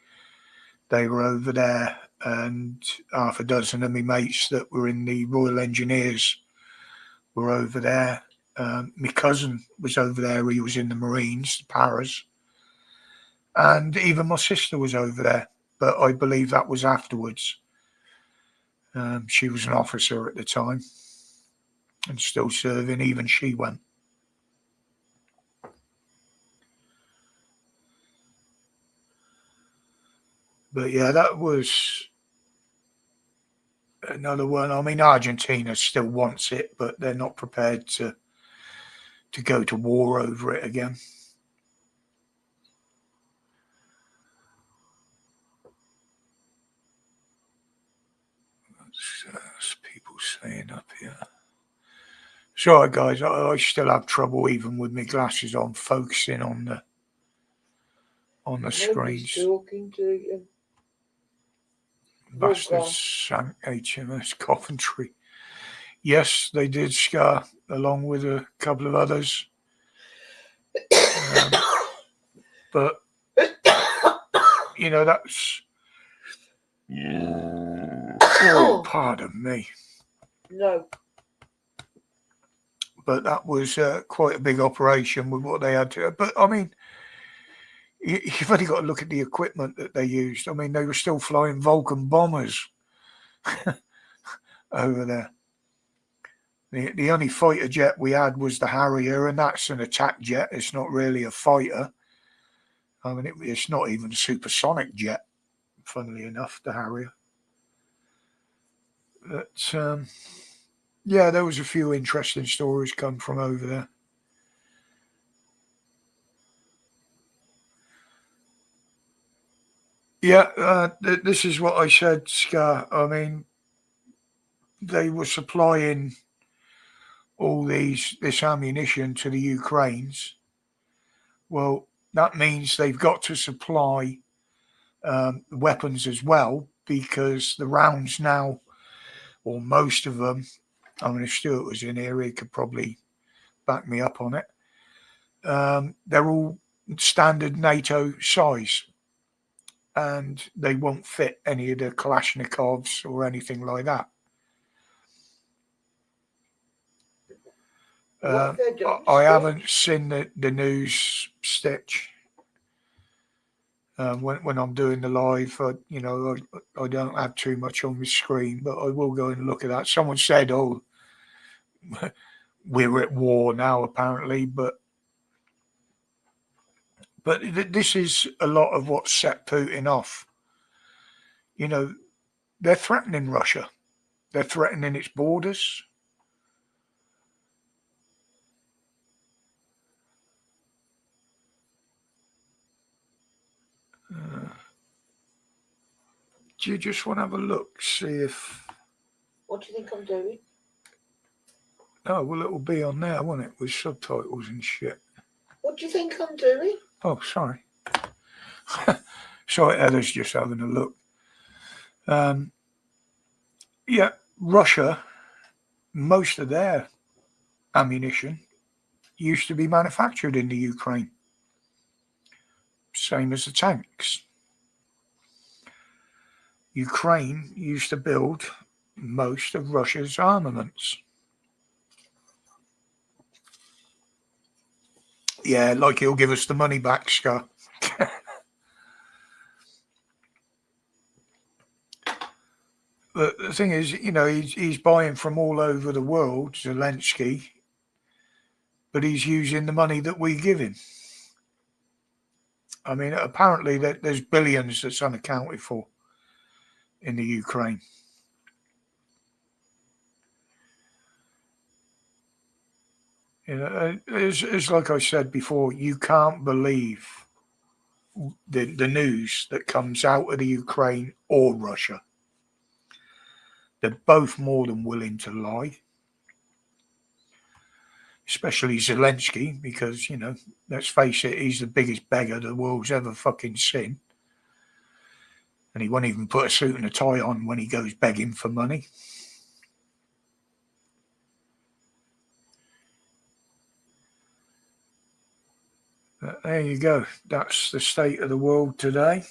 They were over there, and half a dozen of my mates that were in the Royal Engineers were over there. My cousin was over there. He was in the Marines, the Paras. And even my sister was over there, but I believe that was afterwards. She was an officer at the time and still serving. Even she went. But yeah, that was another one. I mean, Argentina still wants it, but they're not prepared to go to war over it again. That's people saying up here. Sorry, guys, I still have trouble even with my glasses on focusing on the Nobody's screens. talking to you. Bastards sank HMS Coventry. Yes, they did, Scar, along with a couple of others. But that's. Oh, pardon me. No. But that was quite a big operation with what they had to. But I mean, you've only got to look at the equipment that they used. I mean, they were still flying Vulcan bombers over there. The only fighter jet we had was the Harrier, and that's an attack jet. It's not really a fighter. I mean, it's not even a supersonic jet, funnily enough, the Harrier. But, there was a few interesting stories come from over there. Yeah, this is what I said, Scar. I mean, they were supplying all this ammunition to the Ukrainians. Well, that means they've got to supply weapons as well, because the rounds now, or most of them, I mean, if Stuart was in here, he could probably back me up on it. They're all standard NATO size, and they won't fit any of the Kalashnikovs or anything like that. I haven't seen the news, Stitch. When I'm doing the live, I don't have too much on my screen, but I will go and look at that. Someone said, "Oh, we're at war now," apparently, but this is a lot of what set Putin off. They're threatening Russia. They're threatening its borders. Do you just want to have a look, see if... What do you think I'm doing? Oh, well, it'll be on there, won't it, with subtitles and shit. What do you think I'm doing? Oh, sorry. Sorry, Heather's just having a look. Yeah, Russia, most of their ammunition used to be manufactured in the Ukraine. Same as the tanks. Ukraine used to build most of Russia's armaments. Yeah, like he'll give us the money back, Scott. But the thing is, he's buying from all over the world, Zelensky, but he's using the money that we give him. I mean, apparently there's billions that's unaccounted for in the Ukraine. It's like I said before, you can't believe the news that comes out of the Ukraine or Russia. They're both more than willing to lie. Especially Zelensky, because, let's face it, he's the biggest beggar the world's ever fucking seen. And he won't even put a suit and a tie on when he goes begging for money. But there you go. That's the state of the world today.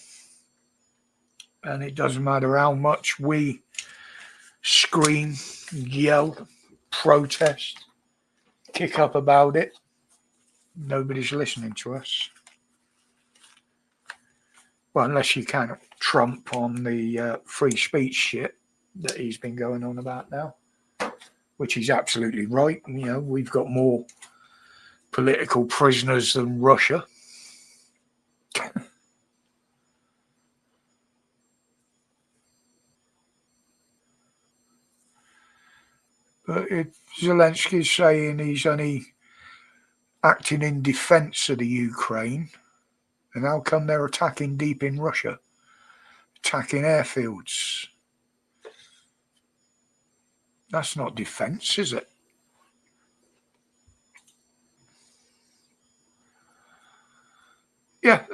And it doesn't matter how much we scream, yell, protest, kick up about it. Nobody's listening to us. Well, unless you count Trump on the free speech shit that he's been going on about now, which he's absolutely right. We've got more political prisoners than Russia. But if Zelensky's saying he's only acting in defense of the Ukraine, then how come they're attacking deep in Russia? Attacking airfields? That's not defense, is it? Yeah,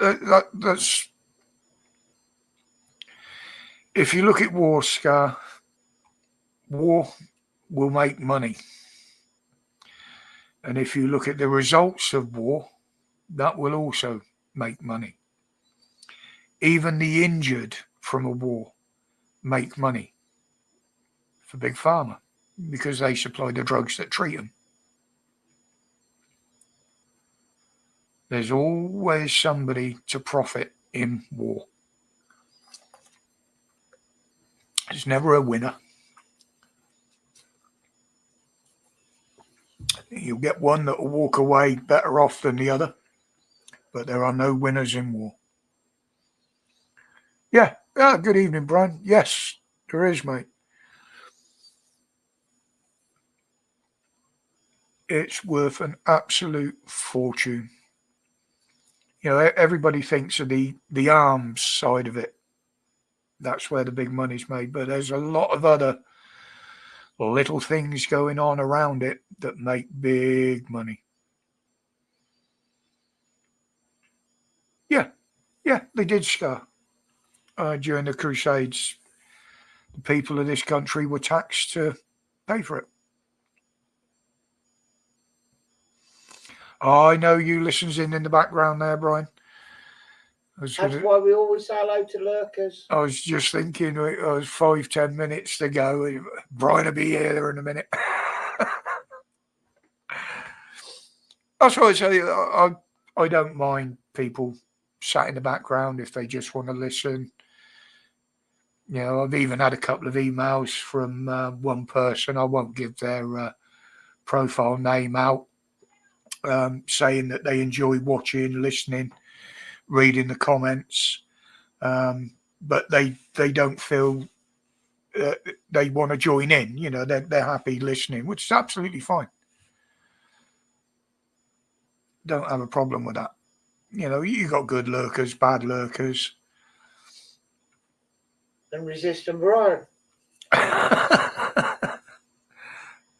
that's... If you look at war, Scar, war will make money. And if you look at the results of war, that will also make money. Even the injured from a war make money for Big Pharma because they supply the drugs that treat them. There's always somebody to profit in war. There's never a winner. You'll get one that will walk away better off than the other, but there are no winners in war. Yeah, good evening, Brian. Yes, there is, mate. It's worth an absolute fortune. Everybody thinks of the arms side of it. That's where the big money's made, but there's a lot of other little things going on around it that make big money. Yeah, they did, Scar. During the Crusades, the people of this country were taxed to pay for it. Oh, I know you listens in the background there, Brian. That's why we always say hello to lurkers. I was just thinking it was 5-10 minutes to go. Brian will be here in a minute. That's why I say I don't mind people sat in the background if they just want to listen. You know, I've even had a couple of emails from one person. I won't give their profile name out, saying that they enjoy watching, listening, reading the comments, but they don't feel they want to join in. You know, they're happy listening, which is absolutely fine. Don't have a problem with that. You know, you got good lurkers, bad lurkers. And resistant Brian. I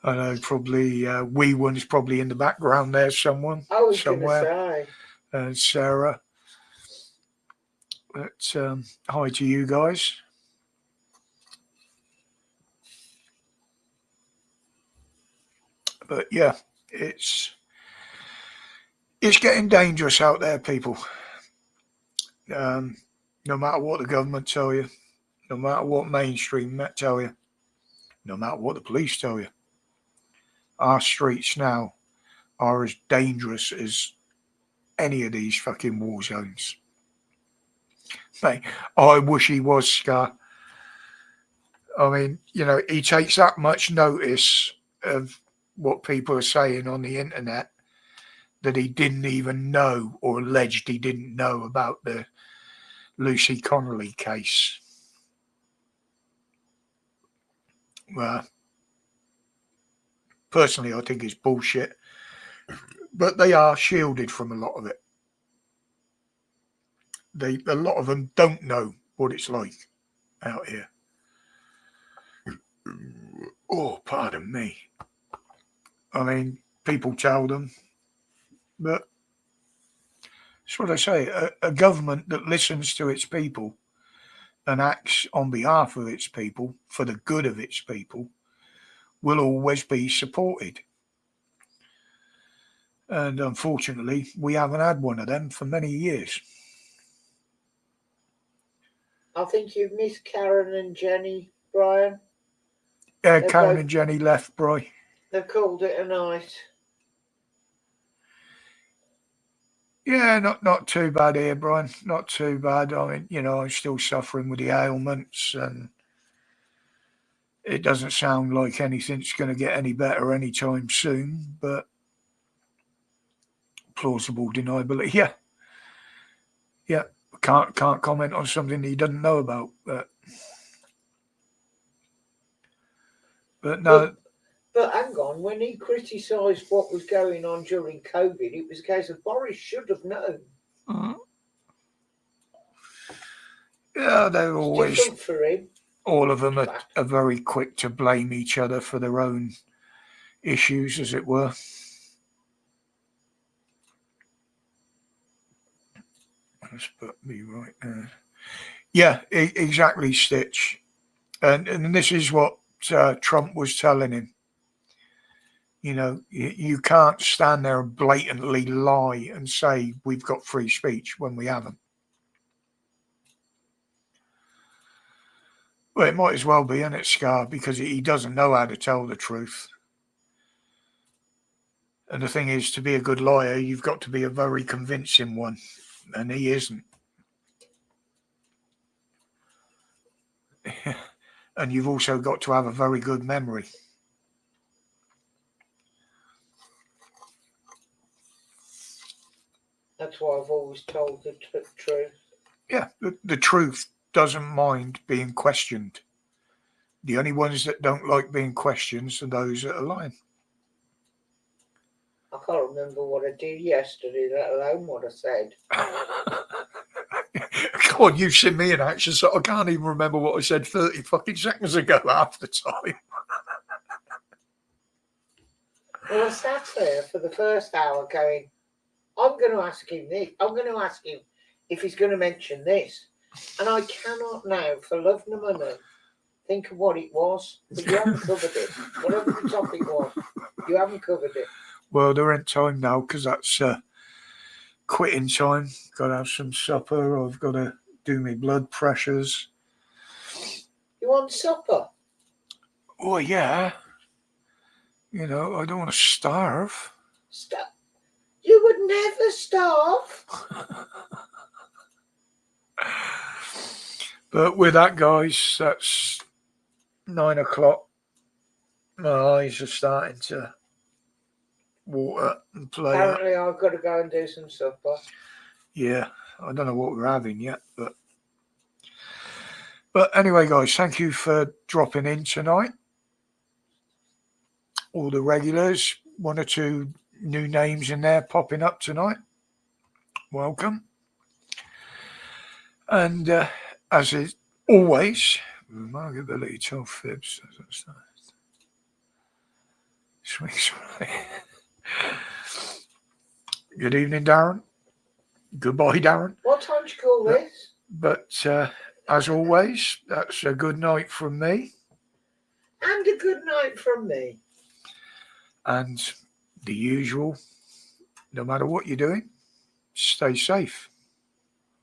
know, probably wee one's probably in the background there. Someone I was somewhere. Going to say. Sarah. But hi to you guys. But yeah, it's getting dangerous out there, people. No matter what the government tell you, no matter what mainstream tell you, no matter what the police tell you, our streets now are as dangerous as any of these fucking war zones. Mate, I wish he was, Scar. I mean, you know, he takes that much notice of what people are saying on the internet that he didn't even know, or alleged he didn't know, about the Lucy Connolly case. Well, personally, I think it's bullshit, but they are shielded from a lot of it. A lot of them don't know what it's like out here. Oh, pardon me. I mean, people tell them, but that's what I say. A government that listens to its people and acts on behalf of its people for the good of its people will always be supported. And unfortunately, we haven't had one of them for many years. I think you've missed Karen and Jenny, Brian. Karen and Jenny left, Bri. They've called it a night. Yeah, not too bad here, Brian. Not too bad. I mean, you know, I'm still suffering with the ailments, and it doesn't sound like anything's going to get any better anytime soon, but plausible deniability. Yeah. Can't comment on something he doesn't know about. But no. But hang on, when he criticised what was going on during COVID, it was a case of Boris should have known. Mm-hmm. Yeah, they're always different for him. All of them are very quick to blame each other for their own issues, as it were. Let's put me right there. Yeah, exactly, Stitch. And this is what Trump was telling him. You know, you can't stand there and blatantly lie and say we've got free speech when we haven't. Well, it might as well be, isn't it, Scar? Because he doesn't know how to tell the truth. And the thing is, to be a good liar, you've got to be a very convincing one. And he isn't. And you've also got to have a very good memory. That's why I've always told the truth. Yeah, the truth doesn't mind being questioned. The only ones that don't like being questioned are those that are lying. I can't remember what I did yesterday, let alone what I said. God, you've seen me in action, so I can't even remember what I said 30 fucking seconds ago half the time. Well, I sat there for the first hour going, I'm going to ask him this. I'm going to ask him if he's going to mention this. And I cannot now, for love nor money, think of what it was. But you haven't covered it. Whatever the topic was, you haven't covered it. Well, there ain't time now because that's quitting time. Got to have some supper. I've got to do my blood pressures. You want supper? Oh, yeah. You know, I don't want to starve. You would never starve. But with that, guys, that's 9 o'clock. My eyes are starting to water and play up. Apparently, I've got to go and do some supper. Yeah, I don't know what we're having yet, but anyway, guys, thank you for dropping in tonight. All the regulars, 1 or 2 new names in there popping up tonight. Welcome. And as is always, remarkability 12 fibs. Swings. Good evening, Darren. Goodbye, Darren. What time do you call this? But as always, that's a good night from me. And a good night from me. And the usual, no matter what you're doing, stay safe,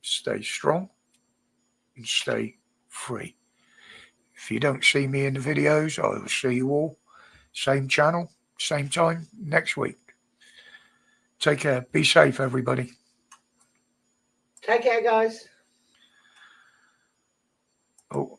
stay strong, and stay free. If you don't see me in the videos, I will see you all. Same channel, same time next week. Take care. Be safe, everybody. Take care, guys. Oh.